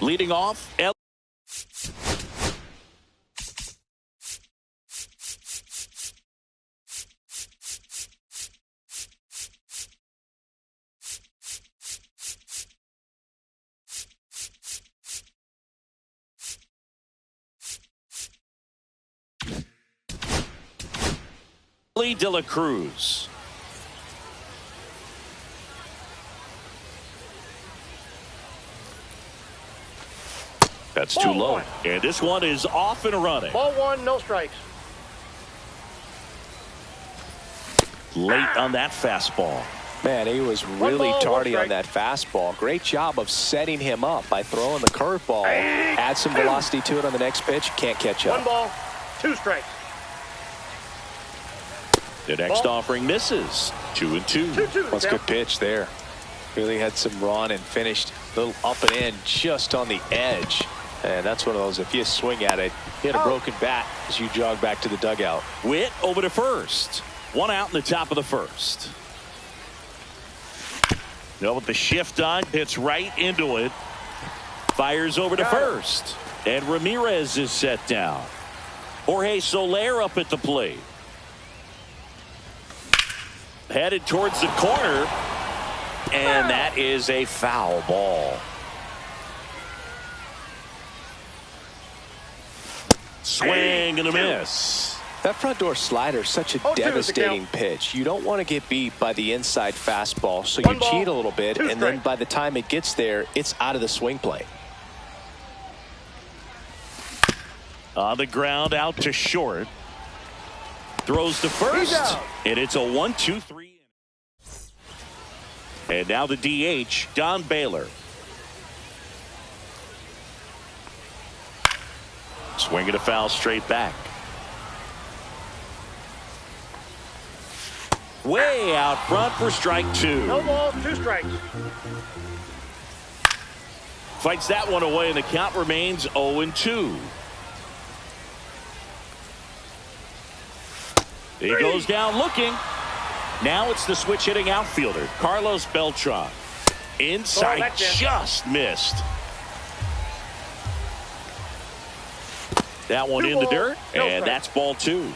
Leading off, Elly De La Cruz. That's too low. And this one is off and running.
Ball one, no strikes.
Late on that fastball.
Man, he was really tardy on that fastball. Great job of setting him up by throwing the curveball. Add some velocity to it on the next pitch. Can't catch up.
1 ball, 2 strikes.
The next offering misses. 2-2.
2-2.
That's a good pitch there. Really had some run and finished a little up and in just on the edge. And that's one of those, if you swing at it, hit a broken bat as you jog back to the dugout.
Witt over to first. 1 out in the top of the first. No, with the shift on, hits right into it. Fires over to first. And Ramirez is set down. Jorge Soler up at the plate. Headed towards the corner. And that is a foul ball. Swing and a miss.
That front door slider is such a devastating pitch. You don't want to get beat by the inside fastball, so you cheat a little bit, and then by the time it gets there, it's out of the swing plane.
On the ground, out to short. Throws to first, and it's a 1-2-3. And now the DH, Don Baylor. Swinging a foul straight back. Way out front for strike 2.
No balls, 2 strikes.
Fights that one away, and the count remains 0-2. He goes down looking. Now it's the switch hitting outfielder, Carlos Beltran. Inside, just missed. That one in the dirt, and that's ball 2.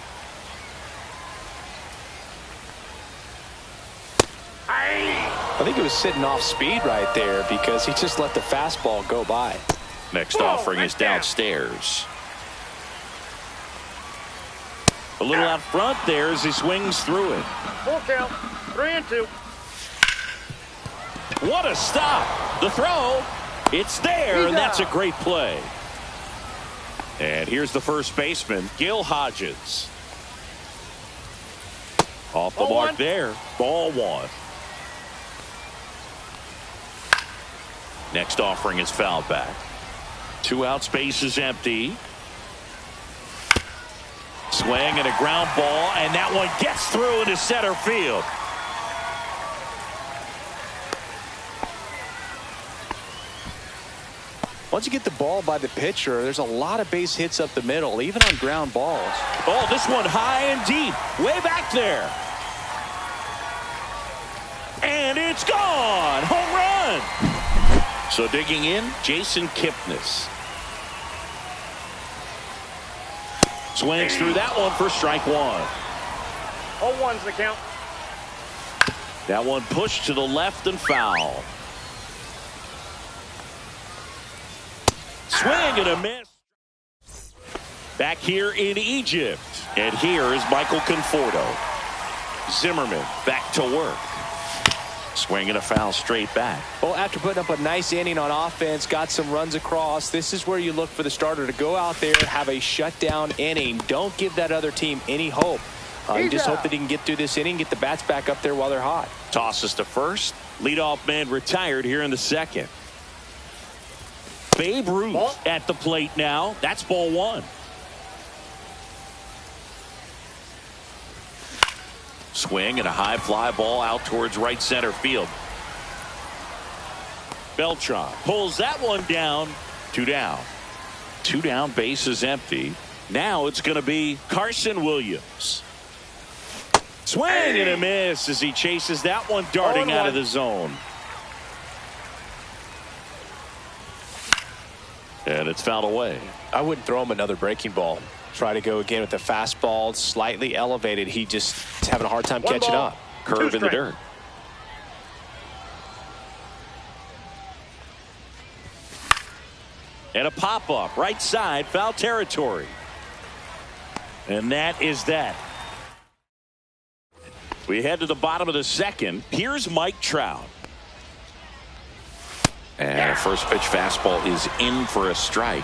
I think he was sitting off speed right there because he just let the fastball go by.
Next offering is downstairs. A little out front there as he swings through it.
Full count, 3-2.
What a stop. The throw, it's there, and that's a great play. And here's the first baseman, Gil Hodges. Off the mark there, ball 1. Next offering is fouled back. 2 outs, base is empty. Swing and a ground ball, and that one gets through into center field.
Once you get the ball by the pitcher, there's a lot of base hits up the middle, even on ground balls.
Oh, this one high and deep, way back there. And it's gone. Home run. So digging in, Jason Kipnis. Swings through that one for strike 1.
0-1's the count.
That one pushed to the left and foul. Swing and a miss. Back here in Egypt. And here is Michael Conforto. Zimmerman back to work. Swinging a foul straight back.
Well, after putting up a nice inning on offense, got some runs across, this is where you look for the starter to go out there, have a shutdown inning. Don't give that other team any hope. You just hope that he can get through this inning, get the bats back up there while they're hot.
Tosses to first. Leadoff man retired here in the second. Babe Ruth at the plate now. That's ball 1. Swing and a high fly ball out towards right center field. Beltran pulls that one down. 2 down. 2 down, base is empty. Now it's going to be Carson Williams. Swing and a miss as he chases that one darting out of the zone. And it's fouled away.
I wouldn't throw him another breaking ball. Try to go again with the fastball, slightly elevated. He just is having a hard time catching up.
Curve in the dirt. And a pop-up, right side, foul territory. And that is that. We head to the bottom of the second. Here's Mike Trout. And a first pitch fastball is in for a strike.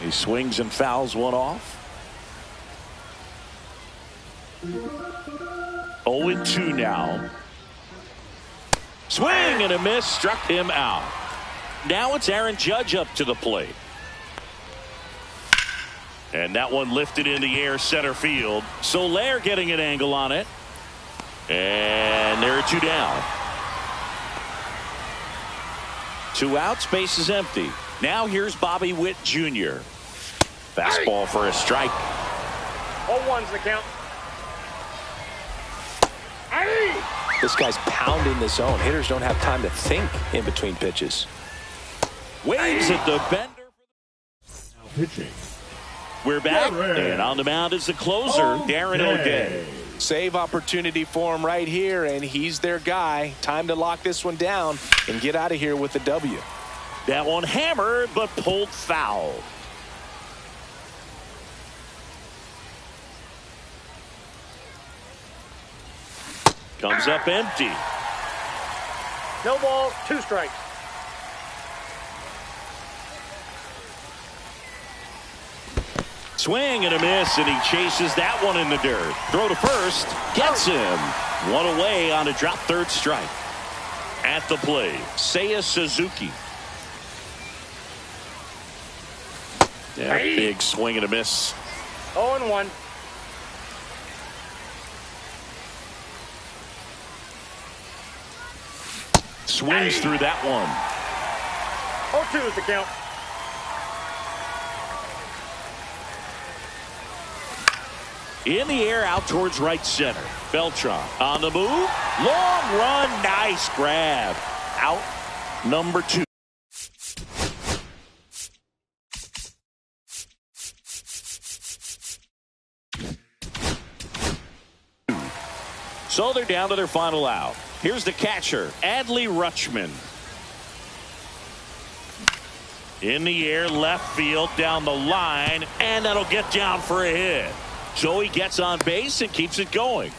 He swings and fouls one off. 0-2 now. Swing and a miss, struck him out. Now it's Aaron Judge up to the plate. And that one lifted in the air center field. Soler getting an angle on it. And there are 2 down. 2 outs, base is empty. Now here's Bobby Witt Jr. Fastball for a strike.
0-1's the count.
This guy's pounding the zone. Hitters don't have time to think in between pitches.
Waves at the bender.
Now pitching.
We're back. And on the mound is the closer, Darren O'Day.
Save opportunity for him right here, and he's their guy. Time to lock this one down and get out of here with the W.
That one hammered, but pulled foul. Comes up empty.
No balls, 2 strikes.
Swing and a miss, and he chases that one in the dirt. Throw to first, gets him. 1 away on a drop third strike. At the plate, Seiya Suzuki. Yeah, big swing and a miss.
0-1.
Swings through that one.
0-2 is the count.
In the air out towards right center. Beltran on the move. Long run. Nice grab. Out number 2. So they're down to their final out. Here's the catcher, Adley Rutschman. In the air, left field, down the line, and that'll get down for a hit. So he gets on base and keeps it going.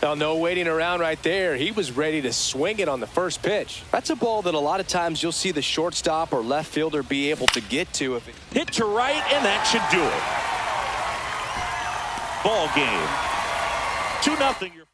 Now, no waiting around right there. He was ready to swing it on the first pitch. That's a ball that a lot of times you'll see the shortstop or left fielder be able to get to. If it
hit to right, and that should do it. Ball game. 2-0. Your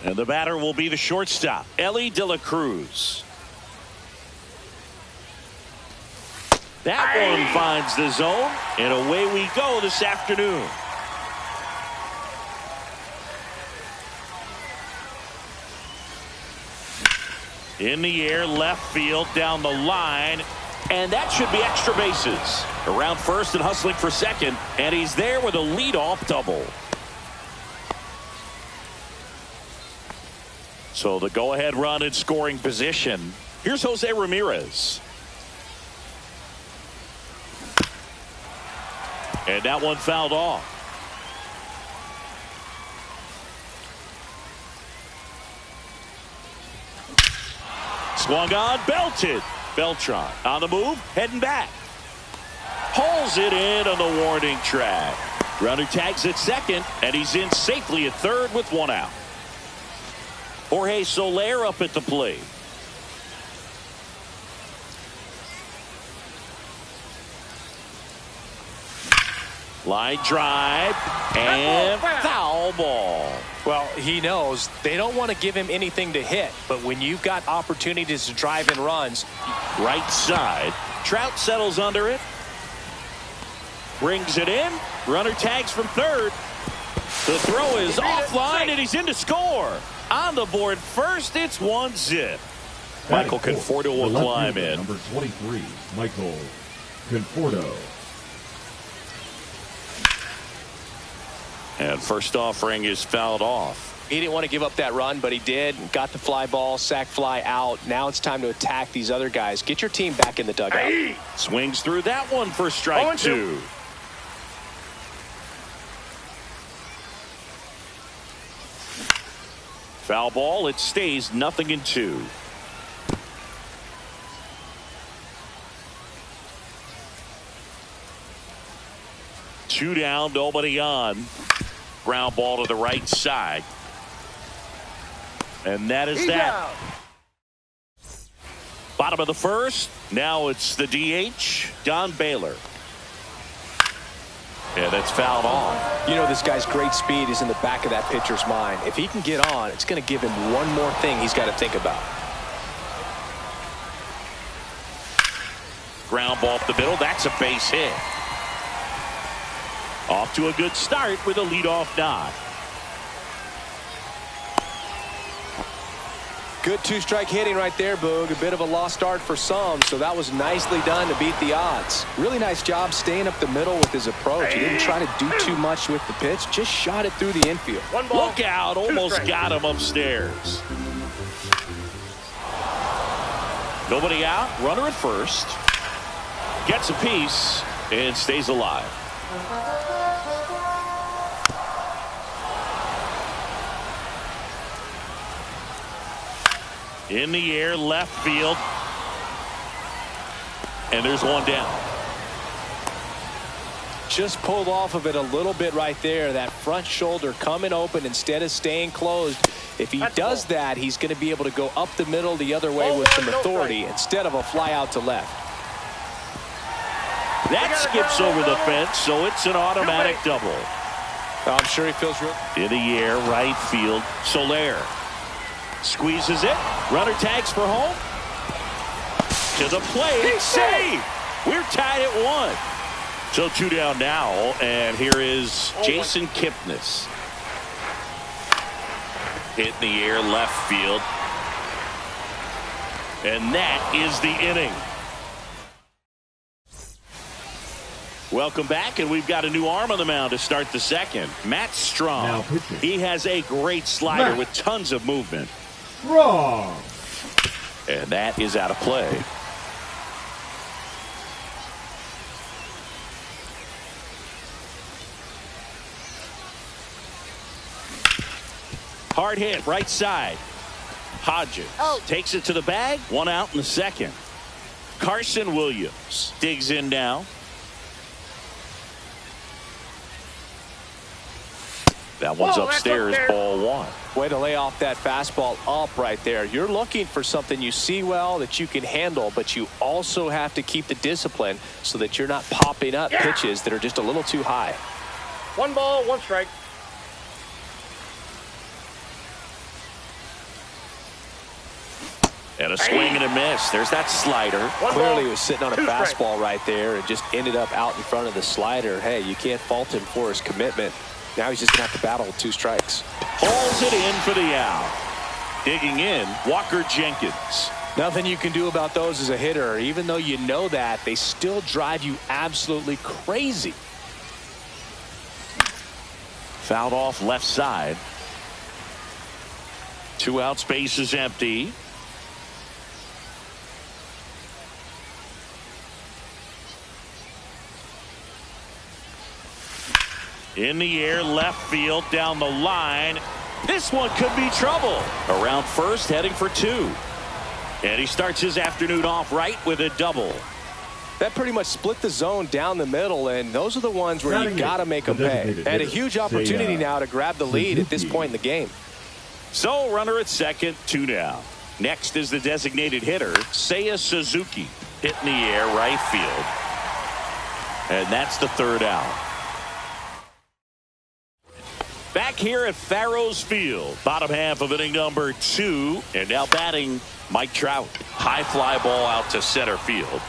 And the batter will be the shortstop, Elly De La Cruz. That one finds the zone, and away we go this afternoon. In the air, left field, down the line, and that should be extra bases. Around first and hustling for second, and he's there with a leadoff double. So the go-ahead run in scoring position. Here's Jose Ramirez. And that one fouled off. Swung on, belted. Beltran on the move, heading back. Pulls it in on the warning track. Runner tags at second, and he's in safely at third with 1 out. Jorge Soler up at the plate. Line drive and foul ball.
Well, he knows they don't want to give him anything to hit, but when you've got opportunities to drive in runs.
Right side. Trout settles under it. Brings it in. Runner tags from third. The throw is offline, and he's in to score. On the board first, it's 1-0. Michael Conforto will climb in.
Number 23, Michael Conforto.
And first offering is fouled off.
He didn't want to give up that run, but he did. Got the fly ball, sack fly out. Now it's time to attack these other guys. Get your team back in the dugout.
Swings through that one for strike 2. Foul ball. It stays 0-2. Two down, nobody on. Ground ball to the right side. And that is that.
Out.
Bottom of the first. Now it's the DH, Don Baylor. And that's fouled off.
You know, this guy's great speed is in the back of that pitcher's mind. If he can get on, it's going to give him one more thing he's got to think about.
Ground ball up the middle. That's a base hit. Off to a good start with a leadoff nod.
Good two-strike hitting right there, Boog. A bit of a lost start for some, so that was nicely done to beat the odds. Really nice job staying up the middle with his approach. He didn't try to do too much with the pitch, just shot it through the infield.
One ball.
Look out, almost got him upstairs. Nobody out, runner at first. Gets a piece and stays alive. In the air, left field. And there's one down.
Just pulled off of it a little bit right there. That front shoulder coming open instead of staying closed. If he does that, he's going to be able to go up the middle the other way with some authority instead of a fly out to left.
That skips over the fence, so it's an automatic double.
I'm sure he feels real.
In the air, right field, Soler. Squeezes it. Runner tags for home. To the plate. Save. We're tied at 1. So 2 down now. And here is Jason Kipnis. Hit in the air, left field. And that is the inning. Welcome back, and we've got a new arm on the mound to start the second. Matt Strong. He has a great slider with tons of movement.
Strong.
And that is out of play. Hard hit, right side. Hodges takes it to the bag. 1 out in the second. Carson Williams digs in now. That one's upstairs, ball 1.
Way to lay off that fastball up right there. You're looking for something you see well that you can handle, but you also have to keep the discipline so that you're not popping up pitches that are just a little too high.
1 ball, 1 strike.
And a swing and a miss. There's that slider.
Clearly he was sitting on a fastball right there and just ended up out in front of the slider. Hey, you can't fault him for his commitment. Now he's just going to have to battle with 2 strikes.
Hauls it in for the out. Digging in, Walker Jenkins.
Nothing you can do about those as a hitter. Even though you know that, they still drive you absolutely crazy.
Fouled off left side. 2 out, space is empty. In the air, left field, down the line. This one could be trouble. Around first, heading for 2. And he starts his afternoon off right with a double.
That pretty much split the zone down the middle, and those are the ones where you got to make them pay. And a huge opportunity now to grab the lead at this point in the game.
So, runner at second, 2 down. Next is the designated hitter, Seiya Suzuki. Hit in the air, right field. And that's the 3rd out. Back here at Farrows Field, bottom half of inning number 2. And now batting Mike Trout. High fly ball out to center field.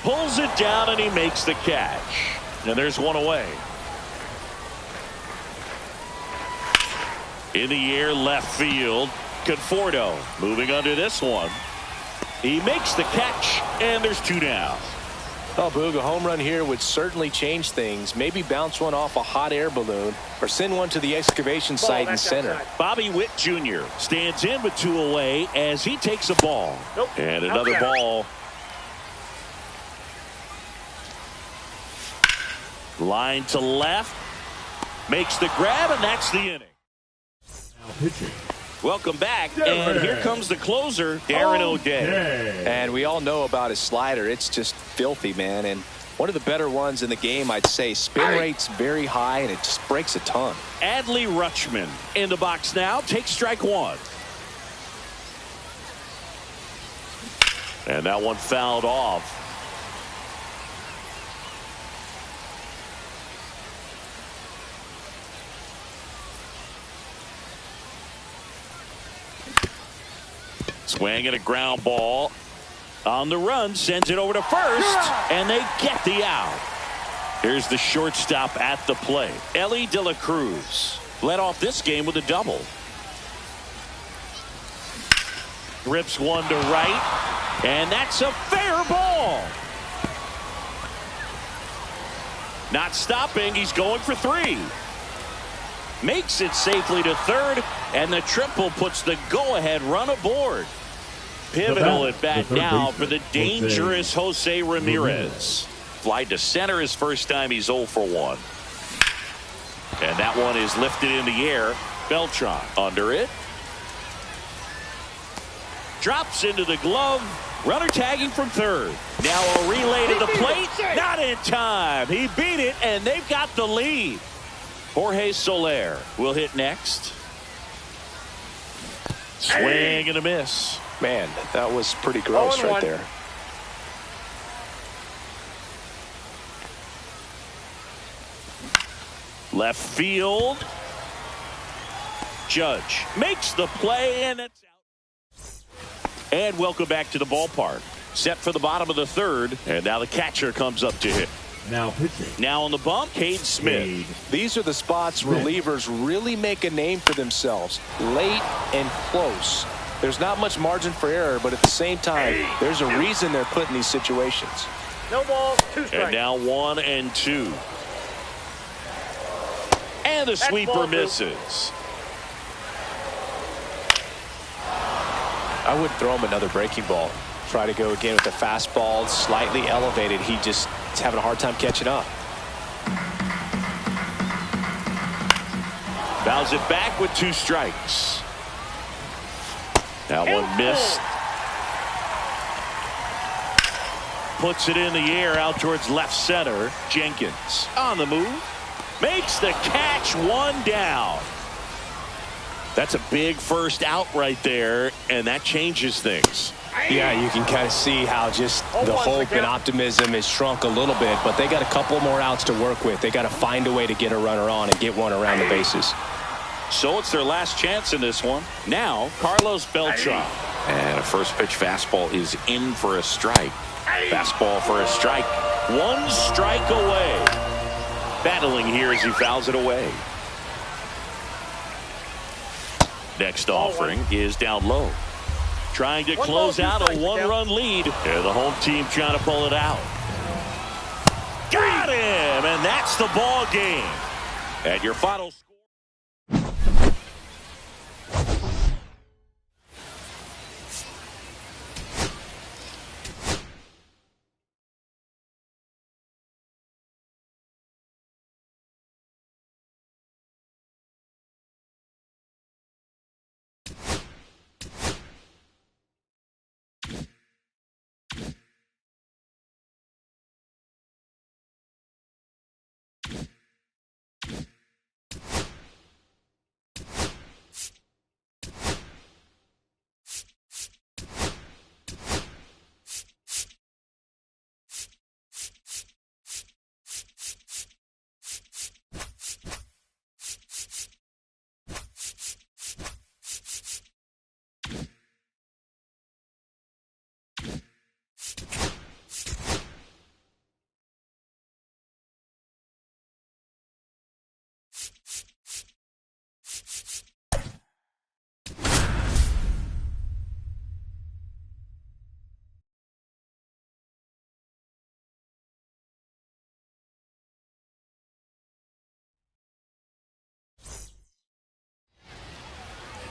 Pulls it down and he makes the catch. And there's one away. In the air left field. Conforto moving under this one. He makes the catch and there's 2 down.
Oh, Boog, a home run here would certainly change things. Maybe bounce one off a hot air balloon or send one to the excavation site in center.
Bobby Witt Jr. stands in with 2 away as he takes a ball.
Nope.
And another ball. Line to left. Makes the grab, and that's the inning.
Now pitching.
Welcome back, and here comes the closer, Darren O'Day.
Okay.
And we all know about his slider. It's just filthy, man. And one of the better ones in the game, I'd say. Spin rate's very high, and it just breaks a ton.
Adley Rutschman in the box now. Takes strike 1. And that one fouled off. Swing and a ground ball on the run, sends it over to first, and they get the out. Here's the shortstop at the plate. Elly De La Cruz led off this game with a double. Rips one to right, and that's a fair ball. Not stopping, he's going for 3. Makes it safely to third, and the triple puts the go-ahead run aboard. Pivotal at bat now for the dangerous Jose Ramirez. Fly to center his first time. He's 0 for 1. And that one is lifted in the air. Beltran under it. Drops into the glove. Runner tagging from third. Now a relay to the plate. Not in time. He beat it, and they've got the lead. Jorge Soler will hit next. Swing and a miss.
Man, that was pretty gross right there.
Left field. Judge makes the play, and it's out. And welcome back to the ballpark. Set for the bottom of the 3rd, and now the catcher comes up to hit.
Now pitching.
Now on the bump, Cade Smith.
These are the spots relievers really make a name for themselves. Late and close. There's not much margin for error, but at the same time, there's a reason they're put in these situations.
No balls, 2 strikes.
And now 1 and 2. And the sweeper misses.
I would throw him another breaking ball. Try to go again with the fastball, slightly elevated. He's having a hard time catching up.
Fouls it back with 2 strikes. That one missed. Puts it in the air out towards left center. Jenkins on the move. Makes the catch, 1 down. That's a big first out right there, and that changes things.
Yeah, you can kind of see how just the hope and optimism has shrunk a little bit, but they got a couple more outs to work with. They got to find a way to get a runner on and get one around the bases.
So it's their last chance in this one. Now, Carlos Beltran. And a first pitch fastball is in for a strike. Fastball for a strike. 1 strike away. Battling here as he fouls it away. Next offering is down low. Trying to close out a 1-run lead. And the home team trying to pull it out. Got him! And that's the ball game. And your final score.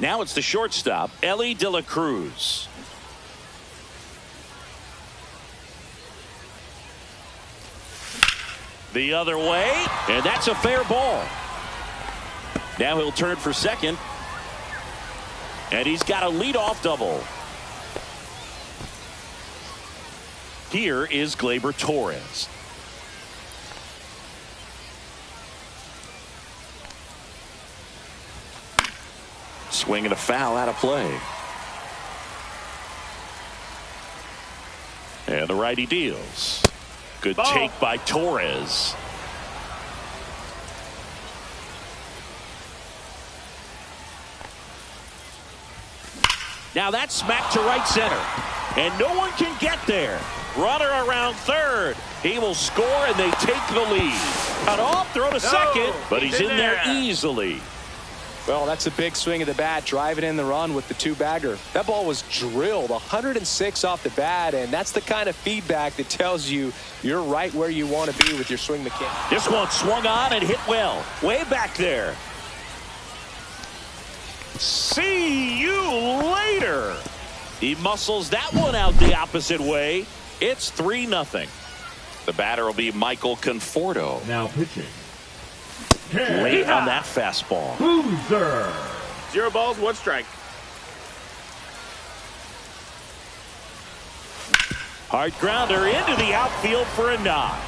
Now it's the shortstop, Elly De La Cruz. The other way, and that's a fair ball. Now he'll turn for second. And he's got a leadoff double. Here is Gleyber Torres. Swing and a foul out of play. And the righty deals. Good
Ball.
take by Torres. Now that's smacked to right center. And no one can get there. Runner around third. He will score and they take the lead. Cut off, throw to second, but he's in there easily.
Well, that's a big swing of the bat, driving in the run with the two-bagger. That ball was drilled 106 off the bat, and that's the kind of feedback that tells you you're right where you want to be with your swing mechanic.
This one swung on and hit well. Way back there. See you later. He muscles that one out the opposite way. It's 3-0. The batter will be Michael Conforto.
Now pitching.
Late on that fastball.
Boozer.
0 balls, 1 strike.
Hard grounder into the outfield for a knock.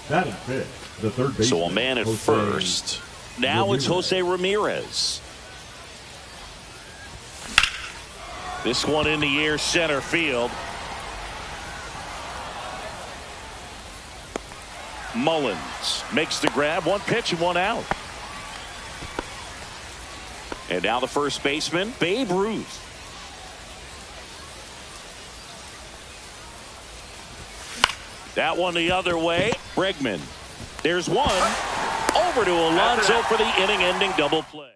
Batting fifth, the third baseman.
So a man at
Jose
first. Now it's
Ramirez.
Jose Ramirez. This one in the air, center field. Mullins makes the grab. 1 pitch and 1 out. And now the first baseman, Babe Ruth. That one the other way. Bregman. There's one. Over to Alonso for the inning-ending double play.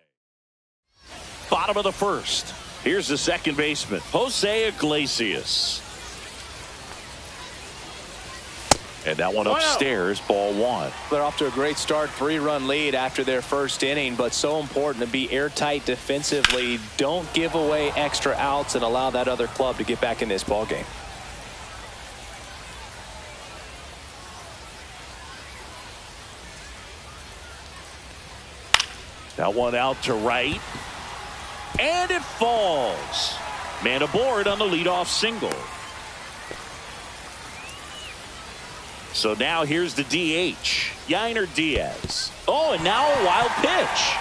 Bottom of the first. Here's the second baseman, Jose Iglesias. And that one upstairs, ball 1.
They're off to a great start, 3-run lead after their first inning, but so important to be airtight defensively. Don't give away extra outs and allow that other club to get back in this ball game.
That one out to right. And it falls. Man aboard on the leadoff single. So now here's the DH, Yainer Diaz. Oh, and now a wild pitch.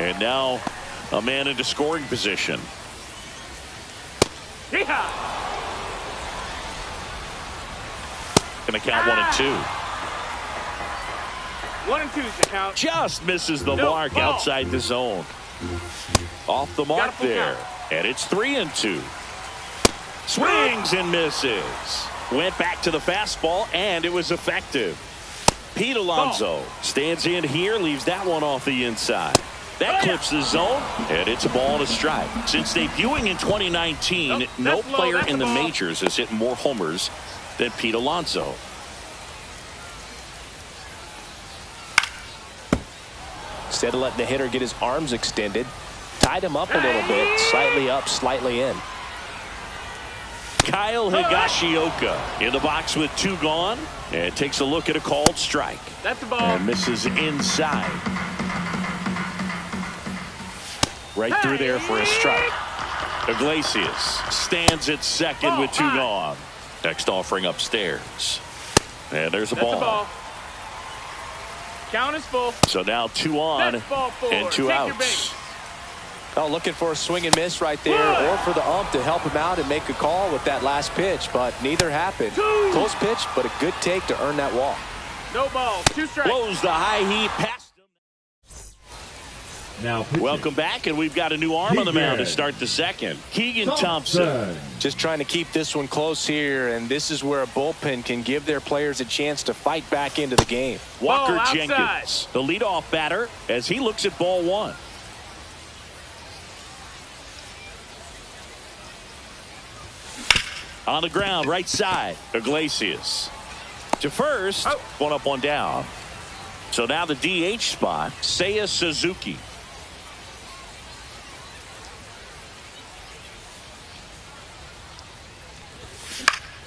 And now a man into scoring position.
Yeehaw!
Gonna count 1 and 2.
1 and 2's the count.
Just misses the
No,
mark
ball.
outside the zone. Off the
Got a
mark
full
there.
count.
And it's 3 and 2. Swings and misses. Went back to the fastball, and it was effective. Pete Alonso stands in here, leaves that one off the inside. That clips the zone, and it's a ball to strike. Since debuting in 2019,
Nope,
no
that's low,
player
that's
in
a
the
ball.
majors has hit more homers than Pete Alonso.
Instead of letting the hitter get his arms extended, tied him up a little bit, slightly up, slightly in.
Kyle Higashioka in the box with 2 gone, and takes a look at a called strike.
That's a ball.
And misses inside. Right through there for a strike. Iglesias stands at second with 2 gone. Next offering upstairs. And there's a
That's
ball.
a ball. Count is full.
So now 2 on
That's ball 4.
and 2
Take your
outs.
base.
Oh, looking for a swing and miss right there, or for the ump to help him out and make a call with that last pitch, but neither happened. Close pitch, but a good take to earn that walk.
No balls. 2 strikes.
Blows the high heat past him.
Now pitching.
Welcome back, and we've got a new arm on the mound to start the second. Keegan Thompson.
Just trying to keep this one close here, and this is where a bullpen can give their players a chance to fight back into the game.
Walker
Ball outside.
Jenkins, the leadoff batter, as he looks at ball 1. On the ground, right side, Iglesias. To first, one up, one down. So now the DH spot, Seiya Suzuki.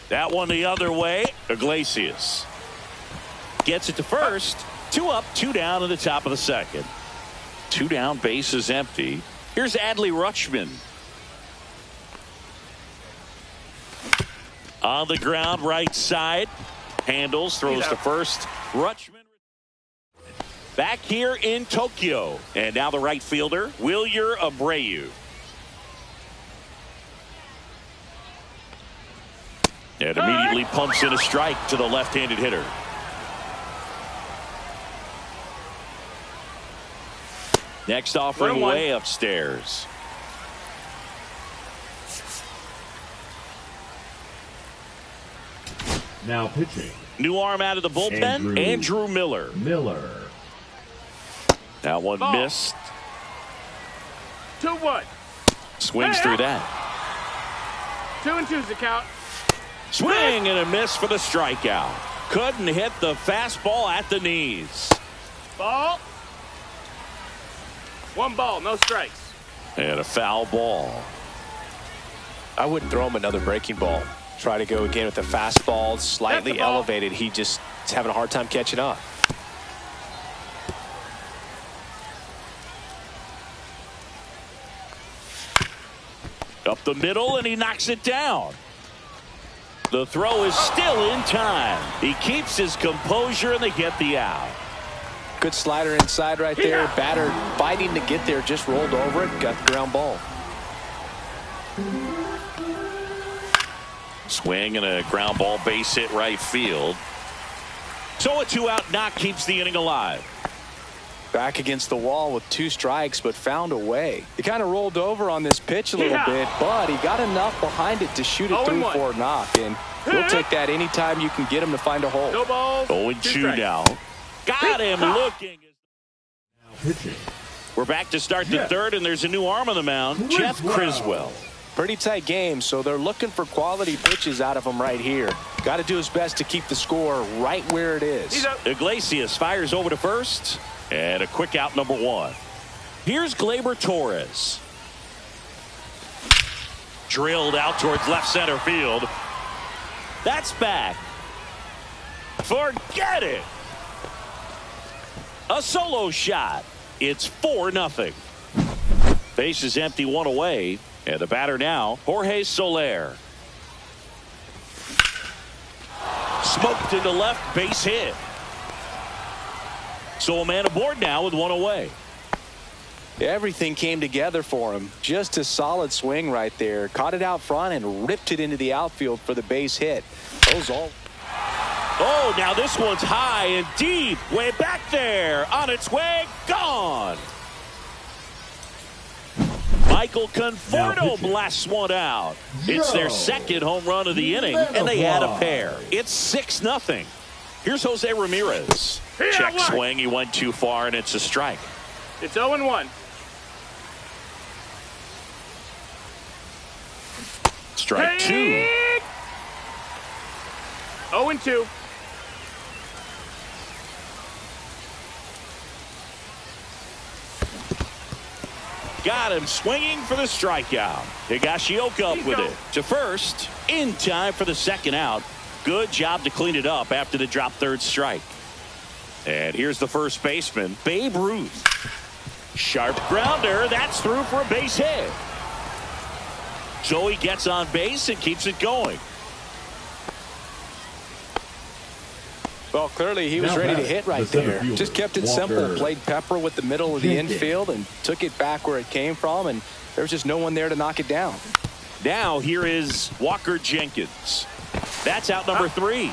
That one the other way. Iglesias gets it to first. 2 up, 2 down in the top of the second. 2 down, base is empty. Here's Adley Rutschman. On the ground, right side. Handles, throws to first. Rutschman back here in Tokyo. And now the right fielder, Wilyer Abreu. And immediately pumps in a strike to the left-handed hitter. Next offering way upstairs.
Now pitching.
New arm out of the bullpen, Andrew Miller. That one missed.
2-1.
Swings through that.
2-2's the count.
Swing and a miss for the strikeout. Couldn't hit the fastball at the knees.
Ball. 1 ball, no strikes.
And a foul ball.
I wouldn't throw him another breaking ball. Try to go again with the fastball, slightly elevated. He just is having a hard time catching up.
Up the middle, and he knocks it down. The throw is still in time. He keeps his composure, and they get the out.
Good slider inside right there. Batter fighting to get there, just rolled over it, got the ground ball.
Swing and a ground ball, base hit right field. So a 2-out knock keeps the inning alive.
Back against the wall with 2 strikes, but found a way. He kind of rolled over on this pitch a little bit, but he got enough behind it to shoot it through for a knock. And he'll take that anytime you can get him to find a hole.
No balls.
0-2 now. Got him looking.
Now pitching.
We're back to start the third, and there's a new arm on the mound, Jeff Criswell.
Pretty tight game, so they're looking for quality pitches out of him right here. Got to do his best to keep the score right where it is.
Iglesias fires over to first, and a quick out, number 1. Here's Gleyber Torres. Drilled out towards left center field. That's back. Forget it. A solo shot. It's 4-0. Base is empty, 1 away. And the batter now, Jorge Soler. Smoked into left, base hit. So a man aboard now with 1 away.
Everything came together for him. Just a solid swing right there. Caught it out front and ripped it into the outfield for the base hit. Those all.
Oh, now this one's high and deep. Way back there. On its way. Gone. Michael Conforto blasts one out. It's their second home run of the inning, and they add a pair. It's 6-0. Here's Jose Ramirez. Check swing. He went too far, and it's a strike.
It's 0-1.
Strike 2.
0-2.
Got him swinging for the strikeout. Higashioka up with it to first in time for the second out. Good job to clean it up after the drop third strike. And here's the first baseman, Babe Ruth. Sharp grounder. That's through for a base hit. So he gets on base and keeps it going.
Well, clearly he was ready to hit right there. Just kept it simple. Played pepper with the middle of the infield and took it back where it came from, and there was just no one there to knock it down.
Now here is Walker Jenkins. That's out number 3.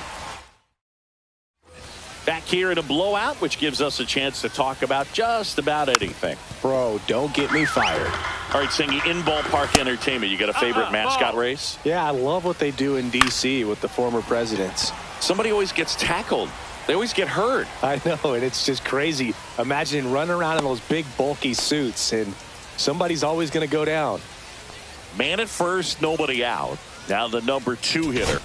Back here in a blowout, which gives us a chance to talk about just about anything.
Bro, don't get me fired.
All right, Singy, in ballpark entertainment, you got a favorite mascot race?
Yeah, I love what they do in D.C. with the former presidents.
Somebody always gets tackled. They always get hurt.
I know, and it's just crazy. Imagine running around in those big, bulky suits, and somebody's always going to go down.
Man at first, nobody out. Now the number 2 hitter.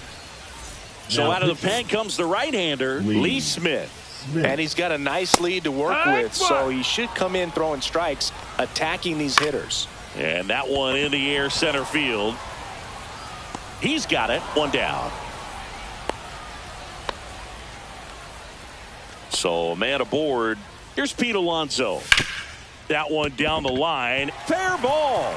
So
Now
out of the
pitching.
pen comes the right-hander, Lee Smith.
And he's got a nice lead to work with, so he should come in throwing strikes, attacking these hitters.
And that one in the air center field. He's got it. One down. So a man aboard. Here's Pete Alonso. That one down the line. Fair ball.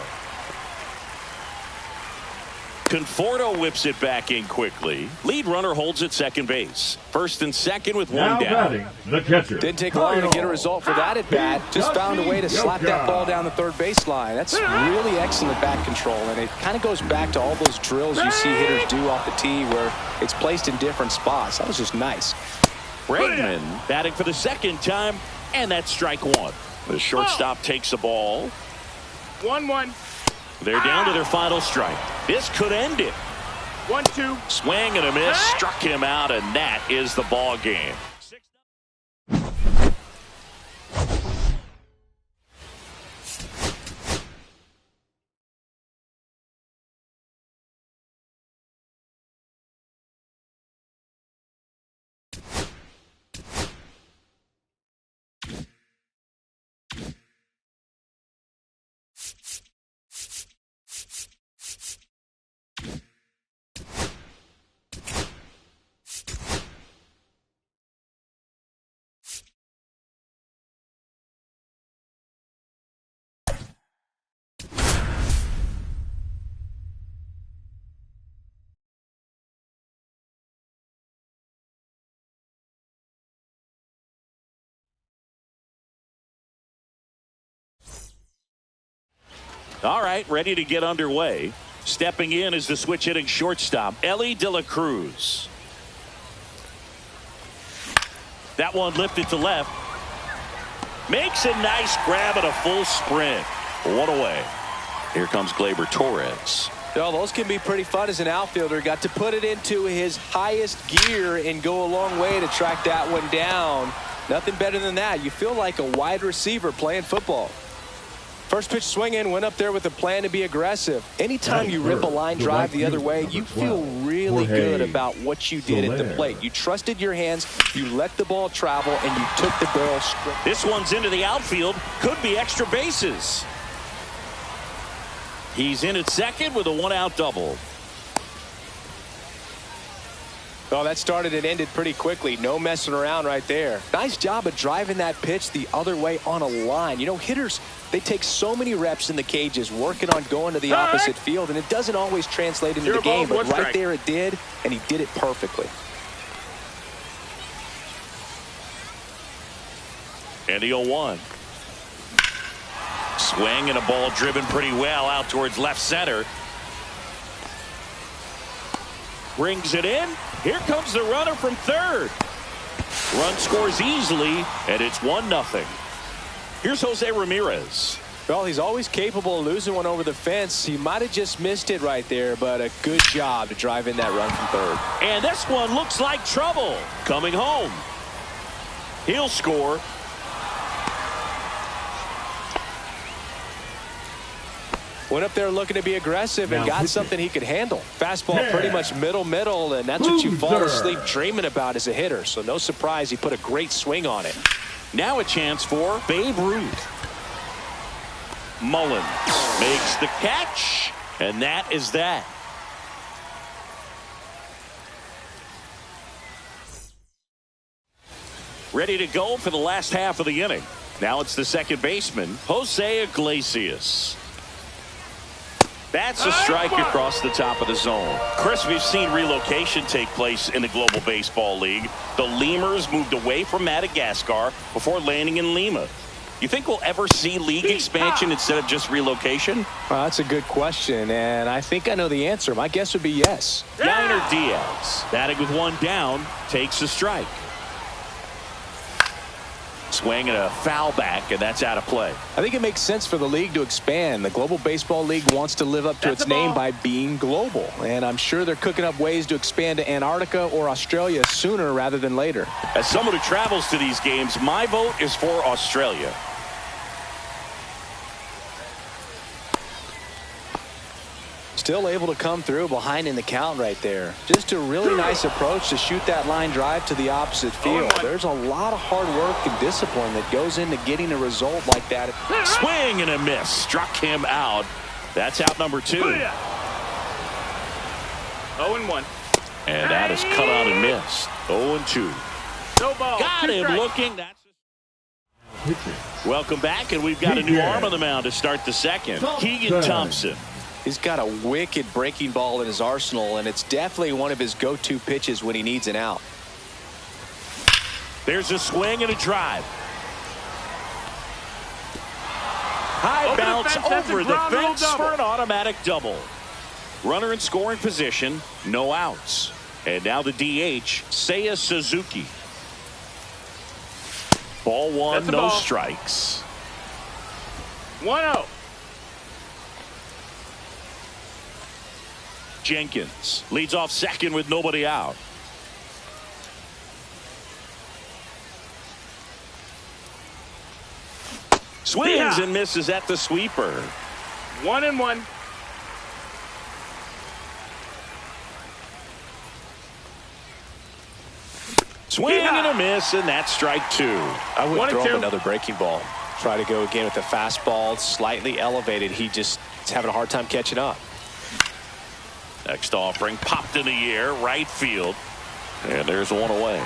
Conforto whips it back in quickly. Lead runner holds at second base. First and second with one
Now
down.
batting, the catcher.
Didn't take long to get a result for that at bat. Just found a way to slap that ball down the third baseline. That's really excellent bat control, and it kind of goes back to all those drills you see hitters do off the tee where it's placed in different spots. That was just nice.
Bregman batting for the second time, and that's strike one. The shortstop takes the ball.
1-1.
They're down to their final strike. This could end it.
1-2.
Swing and a miss, struck him out, and that is the ball game. All right, ready to get underway. Stepping in is the switch hitting shortstop, Elly De La Cruz. That one lifted to left. Makes a nice grab at a full sprint. One away. Here comes Gleyber Torres.
Well, those can be pretty fun as an outfielder. Got to put it into his highest gear and go a long way to track that one down. Nothing better than that. You feel like a wide receiver playing football. First pitch swinging, went up there with a plan to be aggressive. Anytime you rip a line drive the other way, you feel really good about what you did at the plate. You trusted your hands, you let the ball travel, and you took the barrel straight.
This one's into the outfield. Could be extra bases. He's in at second with a one-out double.
Oh, that started and ended pretty quickly. No messing around right there. Nice job of driving that pitch the other way on a line. You know, hitters, they take so many reps in the cages working on going to the opposite field, and it doesn't always translate into the game, but right there it did, and he did it perfectly.
And the 0-1. Swing and a ball driven pretty well out towards left center. Brings it in. Here comes the runner from third. Run scores easily, and it's 1-0. Here's Jose Ramirez.
Well, he's always capable of losing one over the fence. He might have just missed it right there, but a good job to drive in that run from third.
And this one looks like trouble. Coming home. He'll score.
Went up there looking to be aggressive and got something he could handle. Fastball pretty much middle, and that's what you fall asleep dreaming about as a hitter. So no surprise he put a great swing on it.
Now a chance for Babe Ruth. Mullins makes the catch, and that is that. Ready to go for the last half of the inning. Now it's the second baseman, Jose Iglesias. That's a strike across the top of the zone. Chris, we've seen relocation take place in the Global Baseball League. The Lemurs moved away from Madagascar before landing in Lima. You think we'll ever see league expansion instead of just relocation?
Well, that's a good question, and I think I know the answer. My guess would be yes.
Yainer Diaz, batting with one down, takes a strike. Swing and a foul back, and that's out of play.
I think it makes sense for the league to expand. The Global Baseball League wants to live up to its name by being global, and I'm sure they're cooking up ways to expand to Antarctica or Australia sooner rather than later.
As someone who travels to these games, my vote is for Australia.
Still able to come through behind in the count right there. Just a really nice approach to shoot that line drive to the opposite field. There's a lot of hard work and discipline that goes into getting a result like that.
Swing and a miss. Struck him out. That's out number 2.
0-1.
And that is cut on and missed. 0-2.
No ball.
Got him looking. That's welcome back, and we've got a new arm on the mound to start the second. Keegan Thompson.
He's got a wicked breaking ball in his arsenal, and it's definitely one of his go-to pitches when he needs an out.
There's a swing and a drive. High bounce over the fence for an automatic double. Runner in scoring position, no outs. And now the DH, Seiya Suzuki. Ball 1, no strikes.
1-0.
Jenkins leads off second with nobody out. Swings and misses at the sweeper.
1-1.
Swing and a miss, and that's strike 2.
I would throw him another breaking ball. Try to go again with the fastball, slightly elevated. He just is having a hard time catching up.
Next offering popped in the air, right field. And there's one away.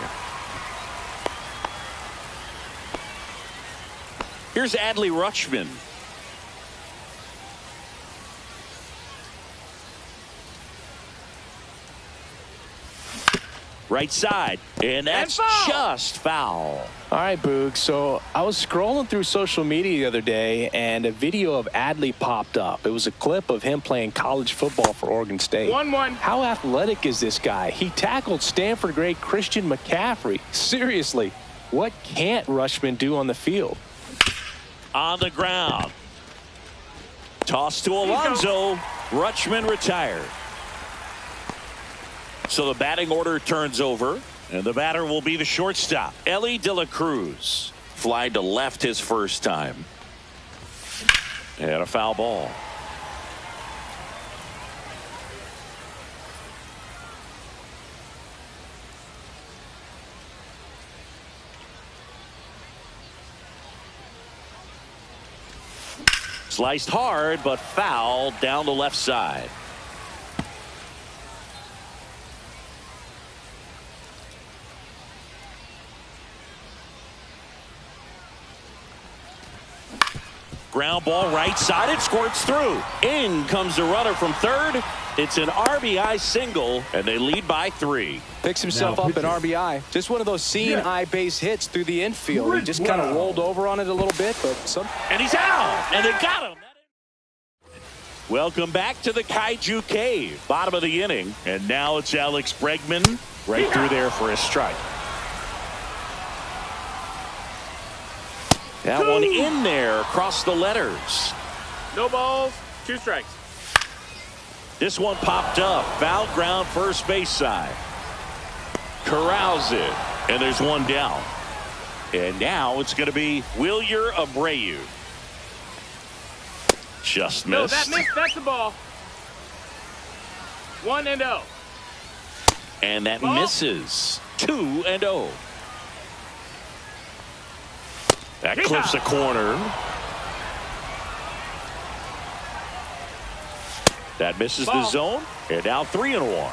Here's Adley Rutschman. Right side, and that's just foul.
All right, Boog. So I was scrolling through social media the other day, and a video of Adley popped up. It was a clip of him playing college football for Oregon State.
1-1.
How athletic is this guy? He tackled Stanford great Christian McCaffrey. Seriously, what can't Rutschman do on the field?
On the ground. Toss to Alonso. Rutschman retired. So the batting order turns over, and the batter will be the shortstop, Elly De La Cruz. Fly to left his first time. And a foul ball. Sliced hard, but foul down the left side. Ground ball right side. It squirts through. In comes the runner from third. It's an RBI single, and they lead by 3.
Picks himself up an RBI. Just one of those seeing eye base hits through the infield. He just kind of rolled over on it a little bit, but
and he's out, and they got him. Welcome back to the Kaiju Cave. Bottom of the inning, and now it's Alex Bregman right through there for a strike. That one in there across the letters.
No balls, 2 strikes.
This one popped up. Foul ground first base side. Corrals it. And there's one down. And now it's going to be Wilyer Abreu. Just missed.
No, that missed. That's the ball. 1-0.
And that misses. 2-0. That clips a corner. That misses the zone. And now 3-1.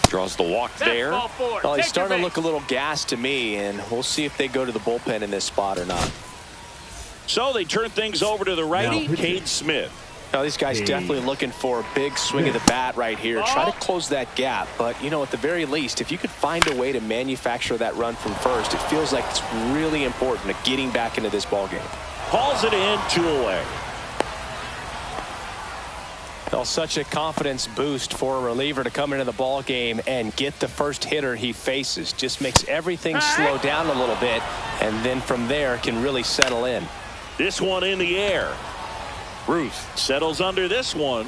Draws the walk there.
Well, he's starting to look a little gassed to me, and we'll see if they go to the bullpen in this spot or not.
So they turn things over to the righty, Cade Smith.
Now, these guys definitely looking for a big swing of the bat right here. Try to close that gap. But, you know, at the very least, if you could find a way to manufacture that run from first, it feels like it's really important to getting back into this ballgame.
Hauls it in, 2 away.
Well, such a confidence boost for a reliever to come into the ball game and get the first hitter he faces. Just makes everything slow down a little bit, and then from there can really settle in.
This one in the air. Ruth settles under this one.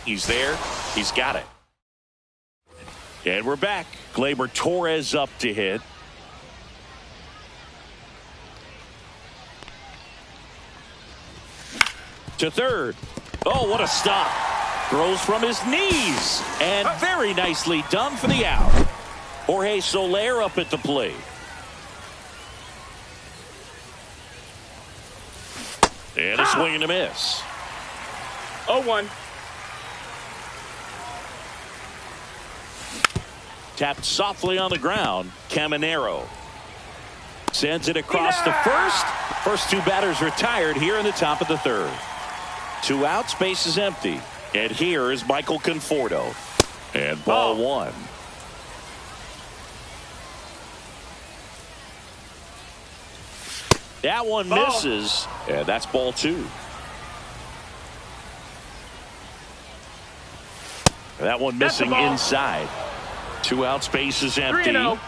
He's there. He's got it. And we're back. Gleyber Torres up to hit. To third. Oh, what a stop. Throws from his knees. And very nicely done for the out. Jorge Soler up at the plate. And a swing and a miss.
0-1.
Tapped softly on the ground. Caminero sends it across the first. First two batters retired here in the top of the third. 2 outs, base is empty. And here is Michael Conforto. And ball 1. That one misses. And that's ball 2. That one missing inside. 2 outs, base is empty.
3-0.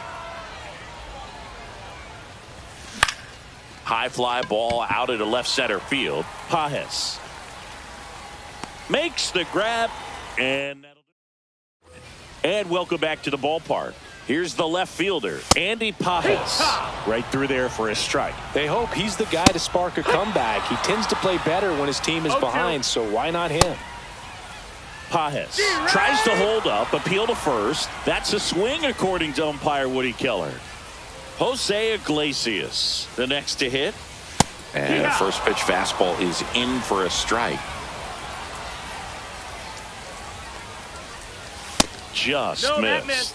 High fly ball out into left center field. Pages makes the grab, and welcome back to the ballpark. Here's the left fielder, Andy Pages, right through there for a strike.
They hope he's the guy to spark a comeback. He tends to play better when his team is behind, so why not him?
Pages tries to hold up, appeal to first. That's a swing according to umpire Woody Keller. Jose Iglesias, the next to hit.
And the first pitch fastball is in for a strike.
Just
No, that
missed.
missed.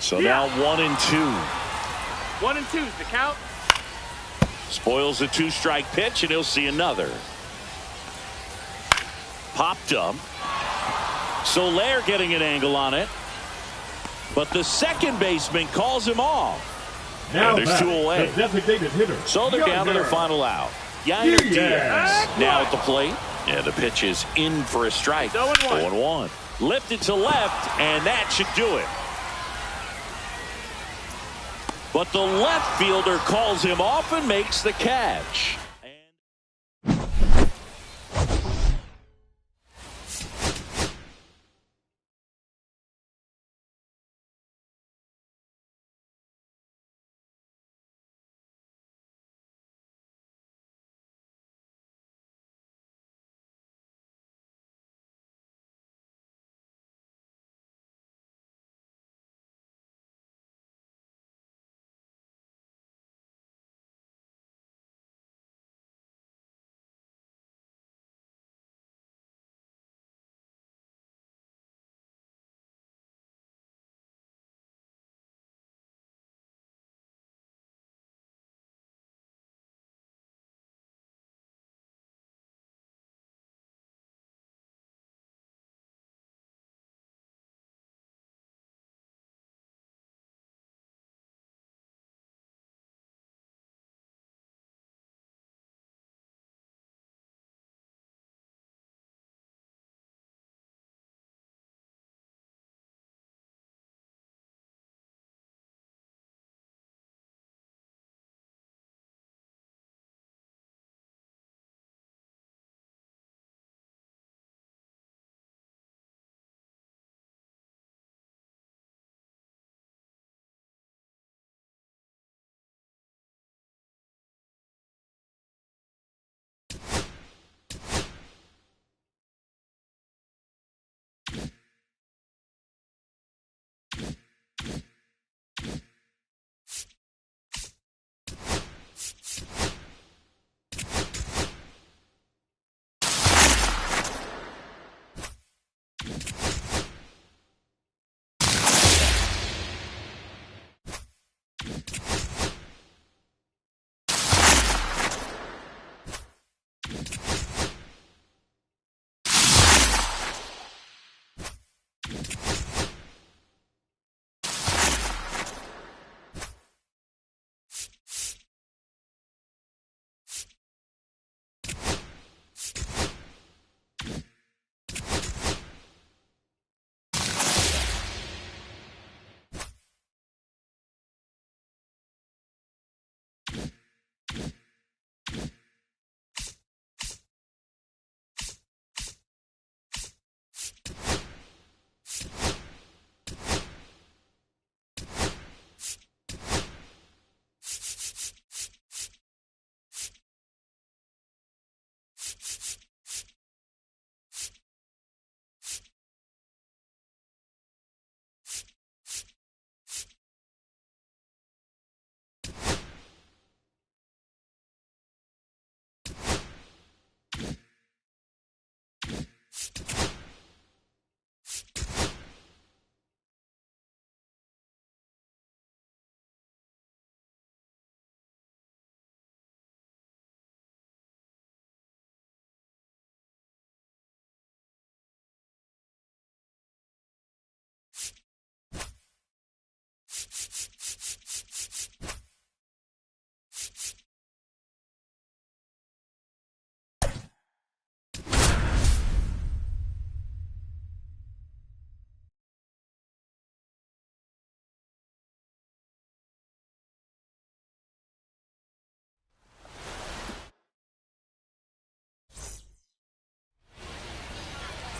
So now 1-2.
1-2 is the count.
Spoils a 2-strike pitch, and he'll see another. Popped up. Soler getting an angle on it. But the second baseman calls him off.
Now
and there's 2 away.
the designated hitter.
So they're down to their final out. Yainer Diaz now at the plate.
Yeah, the pitch is in for a strike.
0-1.
0-1. Lifted to left, and that should do it. But the left fielder calls him off and makes the catch.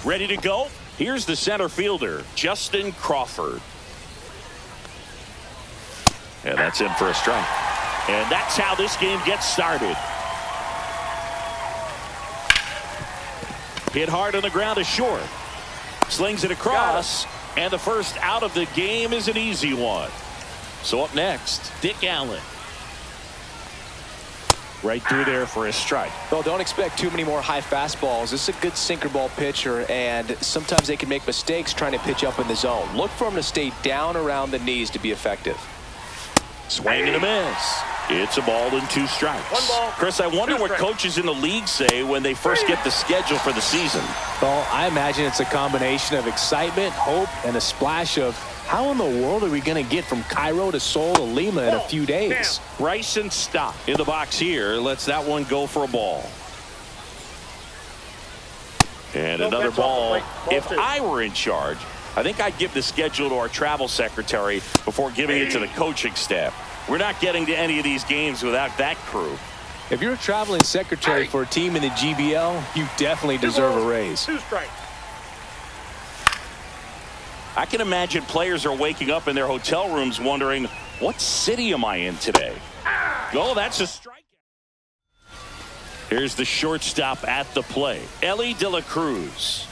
Ready to go? Here's the center fielder, Justin Crawford. And that's in for a strike. And that's how this game gets started. Hit hard on the ground to short. Slings it across. And the first out of the game is an easy one. So up next, Dick Allen. Right through there for a strike.
Well, don't expect too many more high fastballs. This is a good sinker ball pitcher, and sometimes they can make mistakes trying to pitch up in the zone. Look for him to stay down around the knees to be effective.
Swing and a miss. It's a ball and 2 strikes.
1 ball.
Chris, I wonder what coaches in the league say when they first get the schedule for the season.
Well, I imagine it's a combination of excitement, hope, and a splash of how in the world are we going to get from Cairo to Seoul to Lima in a few days?
Bryson Stott in the box here lets that one go for a ball. And another ball. If I were in charge, I think I'd give the schedule to our travel secretary before giving it to the coaching staff. We're not getting to any of these games without that crew.
If you're a traveling secretary for a team in the GBL, you definitely deserve a raise.
2 strikes.
I can imagine players are waking up in their hotel rooms wondering, what city am I in today? Oh, that's a strikeout. Here's the shortstop at the plate, Elly De La Cruz.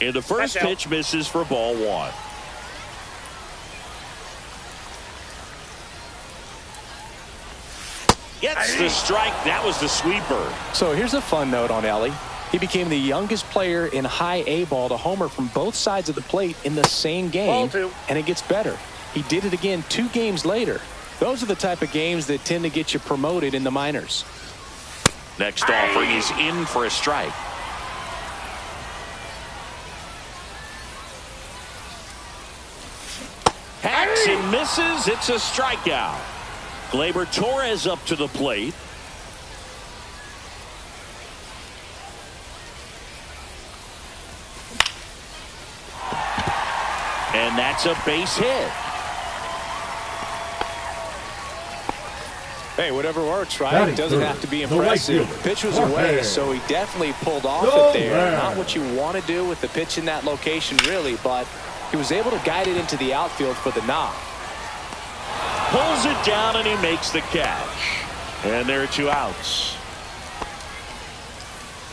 And the first pitch misses for ball 1. Gets the strike. That was the sweeper.
So here's a fun note on Elly. He became the youngest player in high A ball to homer from both sides of the plate in the same game. And it gets better. He did it again 2 games later. Those are the type of games that tend to get you promoted in the minors.
Next offering is in for a strike. Hacks and misses. It's a strikeout. Gleyber Torres up to the plate. And that's a base hit.
Hey, whatever works, right? It doesn't have to be impressive. Pitch was away, so he definitely pulled off it there. Not what you want to do with the pitch in that location, really, but he was able to guide it into the outfield for the knock.
Pulls it down, and he makes the catch. And there are 2 outs.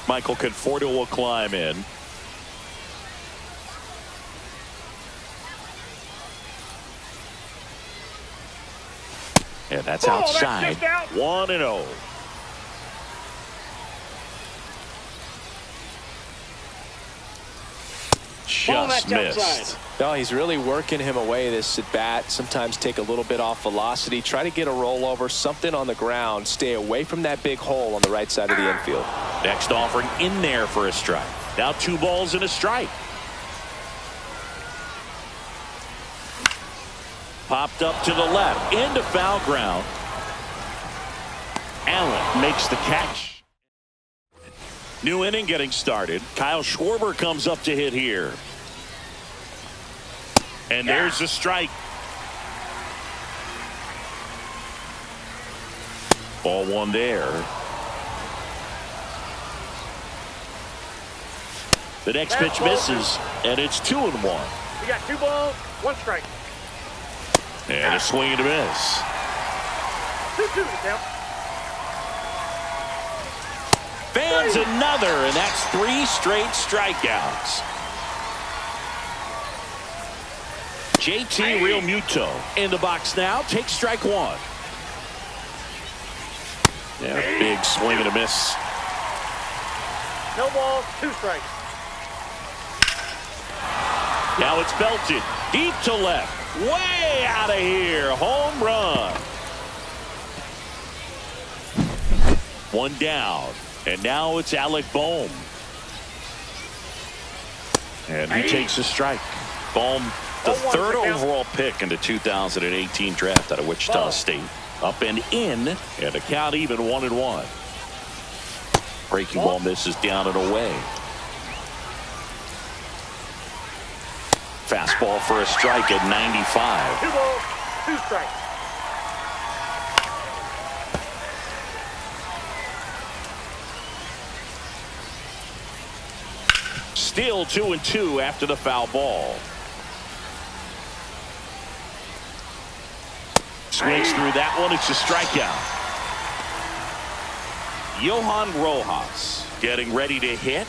Michael Conforto will climb in. And that's outside. 1-0. Just missed.
No, he's really working him away this at bat. Sometimes take a little bit off velocity. Try to get a rollover, something on the ground. Stay away from that big hole on the right side of the infield.
Next offering in there for a strike. Now 2 balls and a strike. Popped up to the left, into foul ground. Allen makes the catch. New inning getting started. Kyle Schwarber comes up to hit here. And there's the strike. Ball 1 there. The next pitch misses, and it's 2-1.
We got 2 balls, 1 strike.
And a swing and a miss.
2-2 to count.
Fans another, and that's 3 straight strikeouts. JT Realmuto in the box now. Takes strike 1. Yeah, big swing and a miss.
No balls, 2 strikes.
Now it's belted deep to left. Way out of here. Home run. 1 down. And now it's Alec Bohm. And he takes a strike. Bohm, the 3rd overall pick in the 2018 draft out of Wichita State. Up and in, and the count even 1-1. Breaking ball misses down and away. Fastball for a strike at 95.
2 balls, 2 strikes.
Still 2-2 after the foul ball. Swings through that one. It's a strikeout. Johan Rojas getting ready to hit.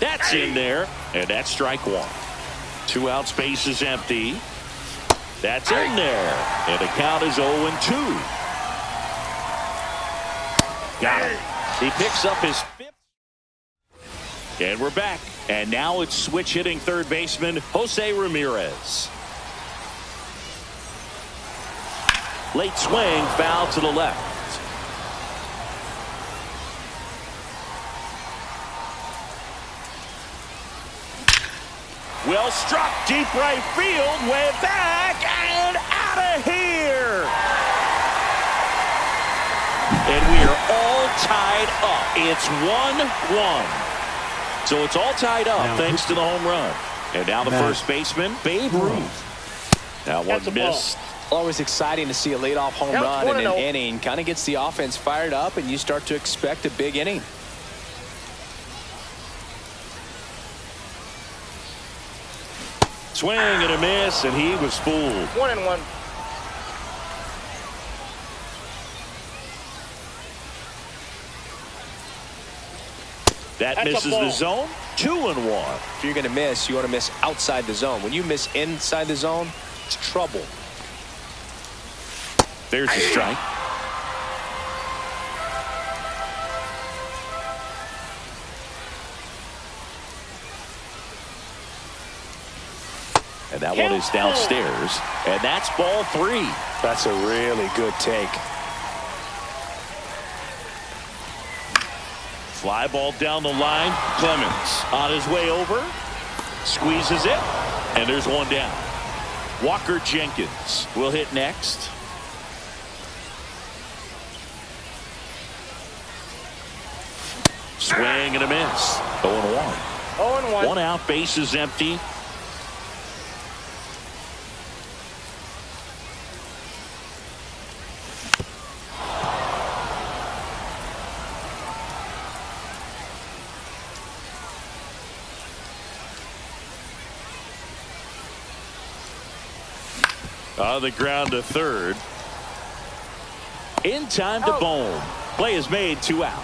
That's in there, and that's strike one. 2 outs, base is empty. That's in there, and the count is 0-2. Got him. He picks up his 5th. And we're back. And now it's switch hitting third baseman Jose Ramirez. Late swing, foul to the left. Well struck, deep right field, way back, and out of here. And we are all tied up. It's 1-1. So it's all tied up thanks to the home run. And now the first baseman, Babe Ruth. That one missed.
Always exciting to see a leadoff home run in an inning. Kind of gets the offense fired up, and you start to expect a big inning.
Swing and a miss, and he was fooled.
1-1.
That misses the zone. 2-1.
If you're going to miss, you want to miss outside the zone. When you miss inside the zone, it's trouble.
There's a strike. And that one is downstairs. And that's ball 3.
That's a really good take.
Fly ball down the line. Clemens on his way over. Squeezes it. And there's one down. Walker Jenkins will hit next. Swing and a miss. 0-1.
0-1.
1 out, base is empty. On the ground to third. In time to Bohm. Play is made, 2 out.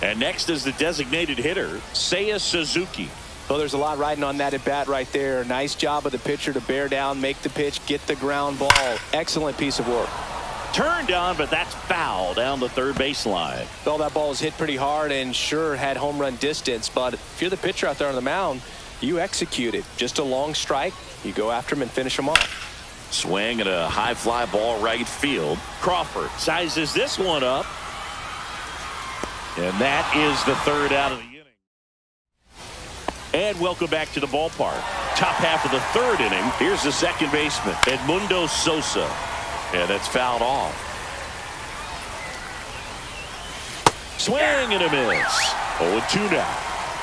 And next is the designated hitter, Seiya Suzuki.
Well, there's a lot riding on that at bat right there. Nice job of the pitcher to bear down, make the pitch, get the ground ball. Excellent piece of work.
Turned on, but that's foul down the third baseline.
Well, that ball was hit pretty hard and sure had home run distance, but if you're the pitcher out there on the mound, you execute it. Just a long strike, you go after him and finish him off.
Swing and a high fly ball right field. Crawford sizes this one up. And that is the 3rd out of the inning. And welcome back to the ballpark. Top half of the 3rd inning. Here's the second baseman, Edmundo Sosa. And that's fouled off. Swing and a miss. 0-2 now.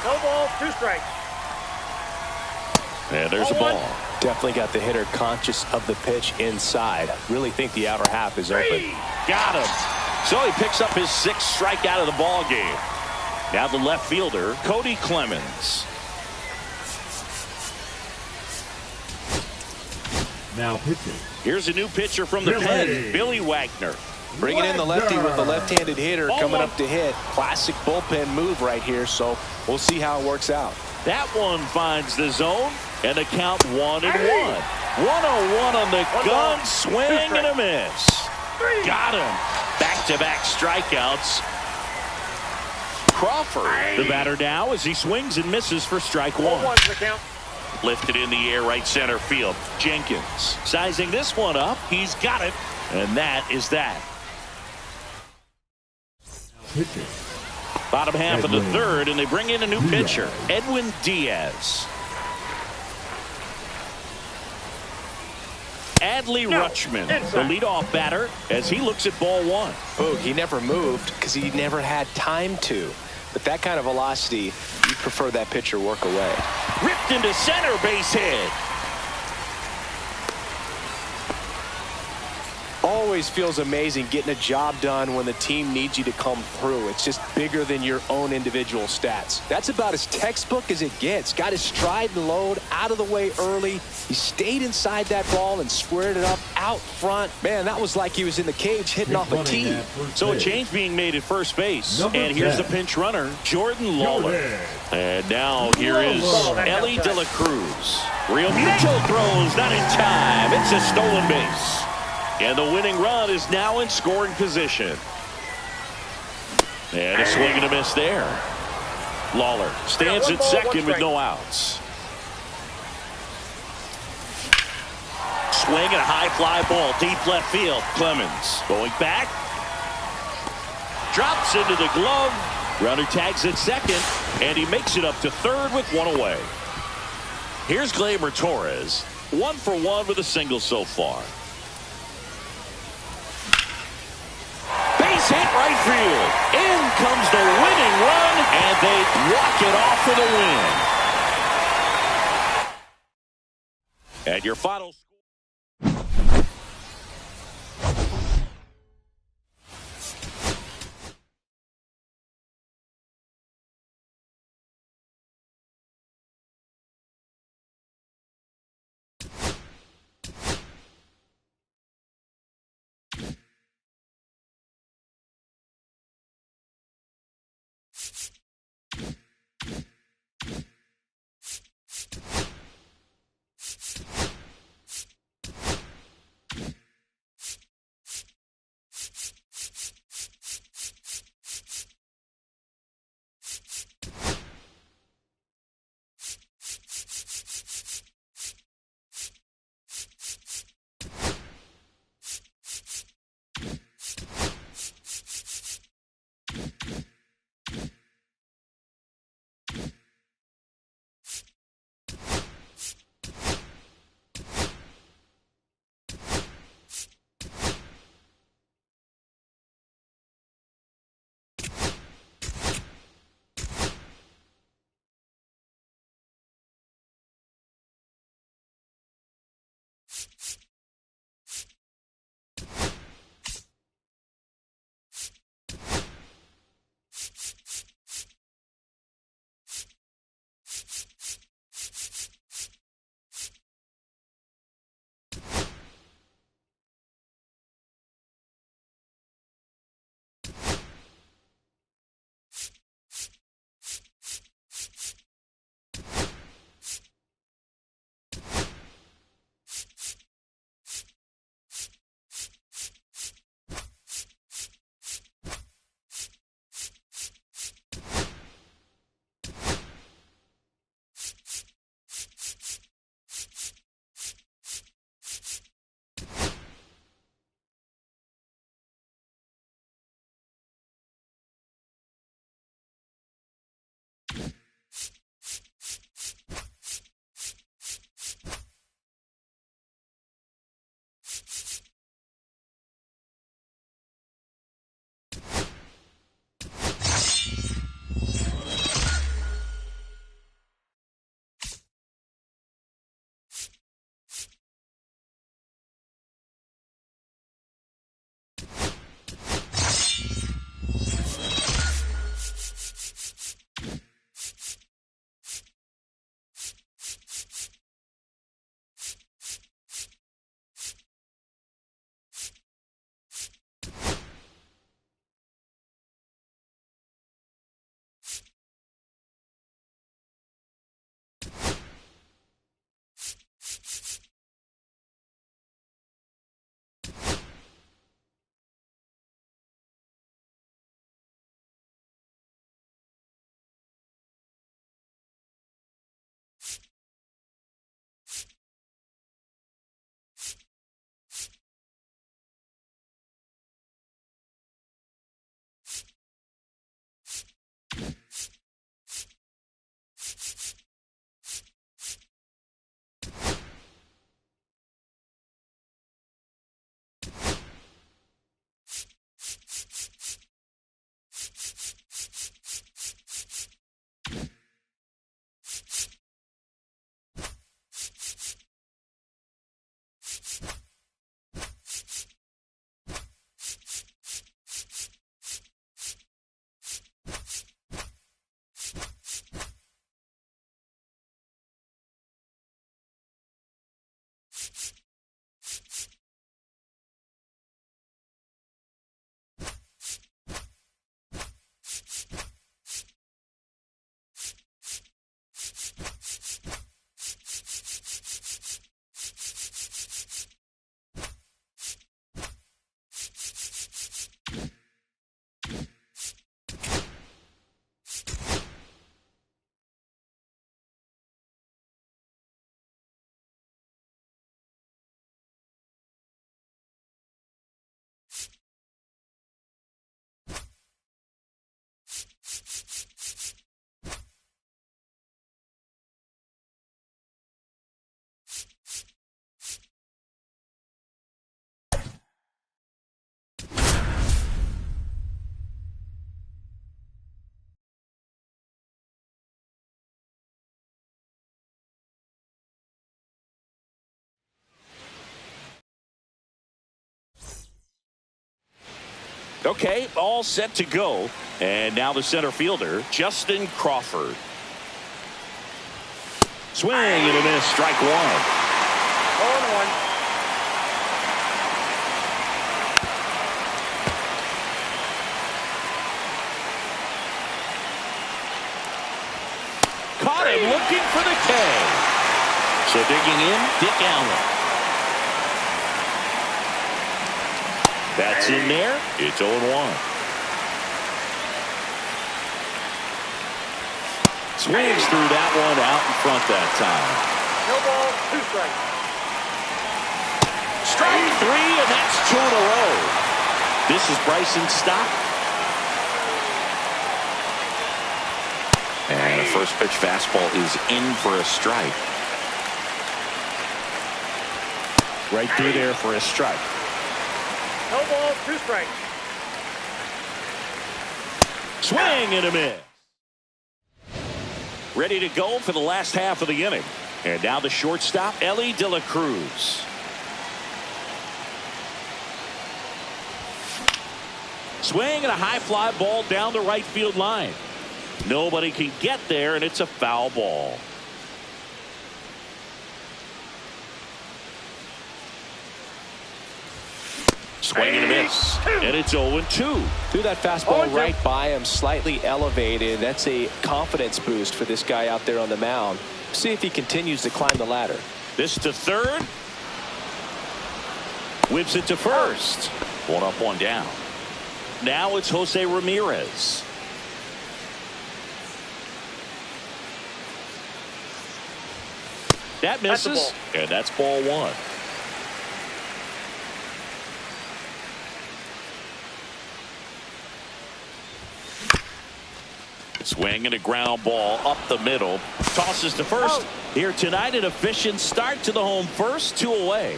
No ball, 2 strikes.
And there's a ball.
Definitely got the hitter conscious of the pitch inside. Really think the outer half is open.
Got him. So he picks up his 6th strikeout of the ball game. Now the left fielder, Cody Clemens.
Now pitching.
Here's a new pitcher from the pen, Billy Wagner.
Bringing in the lefty with the left-handed hitter coming up to hit. Classic bullpen move right here, so we'll see how it works out.
That one finds the zone, and the count 1-1. 1-0-1 on the gun, swing and a miss. Got him. Back-to-back strikeouts. Crawford, the batter now, as he swings and misses for strike 1.
1-1's the count.
Lifted in the air, right center field. Jenkins sizing this one up. He's got it, and that is that.
Pitching.
Bottom half of the 3rd, and they bring in a new pitcher, Edwin Diaz. Adley Rutschman, the leadoff batter, as he looks at ball 1.
Boog, he never moved because he never had time to. But that kind of velocity, you prefer that pitcher work away.
Ripped into center, base hit.
Always feels amazing getting a job done when the team needs you to come through. It's just bigger than your own individual stats. That's about as textbook as it gets. Got his stride and load out of the way early. He stayed inside that ball and squared it up out front. Man, that was like he was in the cage hitting off a tee.
So a change being made at first base. And here's the pinch runner, Jordan Lawler. And now here is Elly De La Cruz. Real Mitchell throws, not in time. It's a stolen base. And the winning run is now in scoring position. And a swing and a miss there. Lawler stands at second with no outs. Swing and a high fly ball, deep left field. Clemens going back. Drops into the glove. Runner tags at second, and he makes it up to third with one away. Here's Gleyber Torres, 1 for 1 with a single so far. Base hit right field. In comes the winning run, and they walk it off for the win. And your final score. Okay, all set to go. And now the center fielder, Justin Crawford. Swing and a miss, strike one.
0-1.
Caught him looking for the K. So digging in, Dick Allen. That's in there. It's 0-1. Swings through that one out in front that time.
No ball, 2 strikes.
Strike 3, and that's 2 in a row. This is Bryson Stott.
And the first pitch fastball is in for a strike.
Right through there for a strike.
No ball, 2 strikes.
Swing and a miss. Ready to go for the last half of the inning. And now the shortstop, Elly De La Cruz. Swing and a high fly ball down the right field line. Nobody can get there, and it's a foul ball. Swing and a miss, and it's 0-2.
Threw that fastball right by him, slightly elevated. That's a confidence boost for this guy out there on the mound. See if he continues to climb the ladder.
This to third. Whips it to first. One up, one down. Now it's Jose Ramirez. That misses, and that's ball one. Swing and a ground ball up the middle. Tosses to first. Here tonight, an efficient start to the home first, 2 away.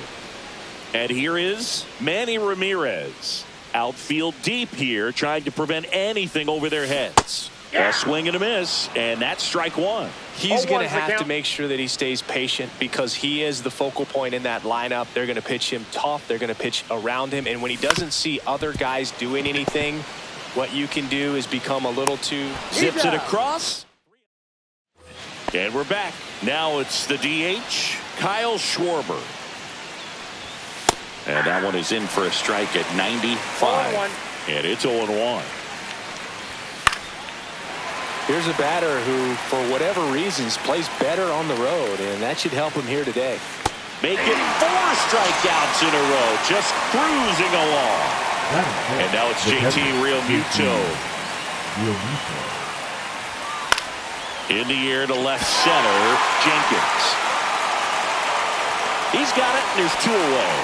And here is Manny Ramirez. Outfield deep here, trying to prevent anything over their heads. A swing and a miss, and that's strike one.
He's going to have to make sure that he stays patient because he is the focal point in that lineup. They're going to pitch him tough. They're going to pitch around him. And when he doesn't see other guys doing anything, what you can do is become a little too...
Zips it across. And we're back. Now it's the DH, Kyle Schwarber. And that one is in for a strike at 95. And it's 0-1.
Here's a batter who, for whatever reasons, plays better on the road, and that should help him here today.
Make it 4 strikeouts in a row, just cruising along. And now it's JT Realmuto. In the air to left center, Jenkins. He's got it, and there's 2 away.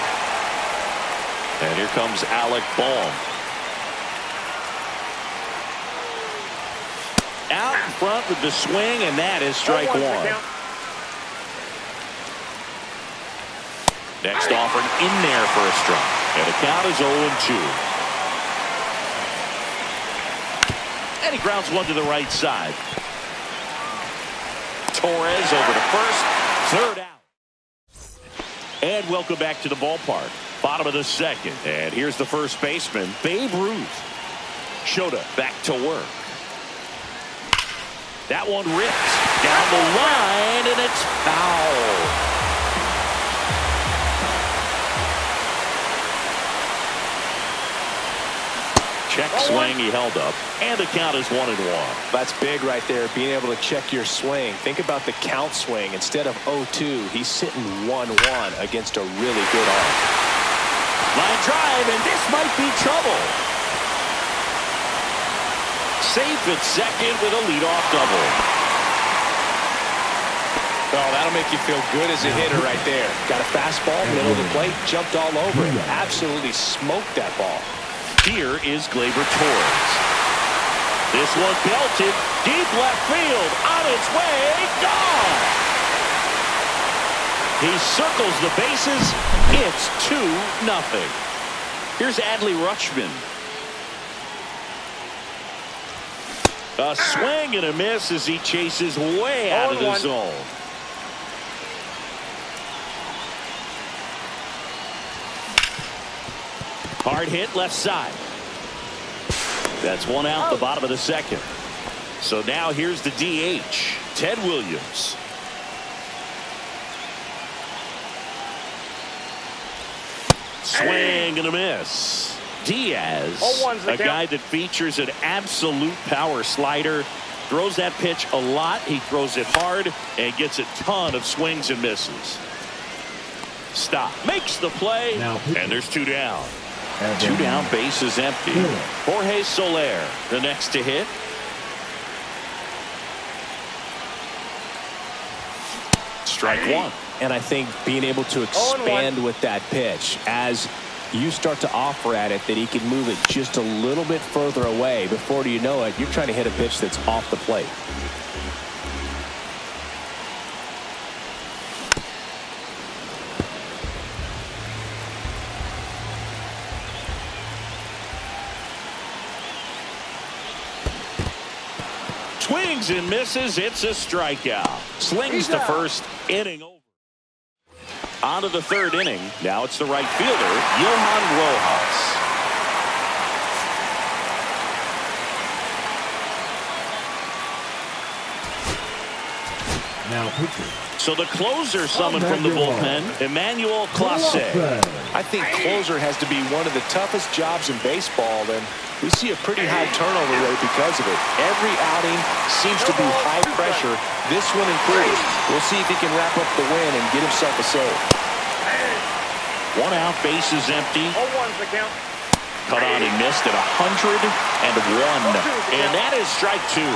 And here comes Alec Bohm. Out in front with the swing, and that is strike 1. Next offering in there for a strike. And the count is 0-2. And he grounds one to the right side. Torres over to first. 3rd out. And welcome back to the ballpark. Bottom of the 2nd. And here's the first baseman, Babe Ruth. Shota back to work. That one ripped down the line, and it's foul. Check swing, he held up, and the count is 1-1.
That's big right there, being able to check your swing. Think about the count swing. Instead of 0-2, he's sitting 1-1 against a really good arm.
Line drive, and this might be trouble. Safe at second with a leadoff double.
Oh, that'll make you feel good as a hitter right there. Got a fastball, middle of the plate, jumped all over it. Absolutely smoked that ball.
Here is Gleyber Torres. This one belted deep left field. On its way, gone. He circles the bases. It's 2-0. Here's Adley Rutschman. A swing and a miss as he chases way out of the zone. Hard hit left side. That's one out the bottom of the second. So now here's the DH, Ted Williams. Swing and a miss. Diaz, a guy that features an absolute power slider, throws that pitch a lot. He throws it hard and gets a ton of swings and misses. Stop. Makes the play. And there's two down. Two down, base is empty. Jorge Soler, the next to hit. Strike one.
And I think being able to expand with that pitch as you start to offer at it that he can move it just a little bit further away. Before you know it, you're trying to hit a pitch that's off the plate.
Swings and misses. It's a strikeout. Slings the first inning over. On to the third inning. Now it's the right fielder, Johan Rojas.
Now pitching.
So the closer summoned from the bullpen, Emmanuel Clase.
I think closer has to be one of the toughest jobs in baseball, and we see a pretty high turnover rate because of it. Every outing seems to be high pressure, this one included. We'll see if he can wrap up the win and get himself a save.
One out, base is empty.
0-1's the count.
Cut on, he missed at 101. And that is strike two.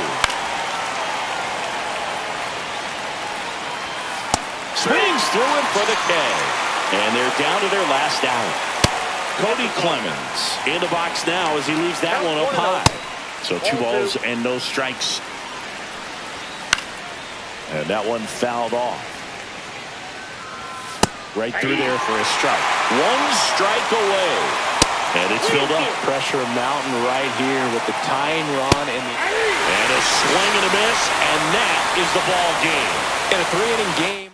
Swings through it for the K. And they're down to their last out. Cody Clemens in the box now as he leaves that one up high. So 2 balls and no strikes. And that one fouled off. Right through there for a strike. 1 strike away. And it's filled up.
Pressure mountain right here with the tying run. And
a swing and a miss. And that is the ball game.
In a 3-inning game.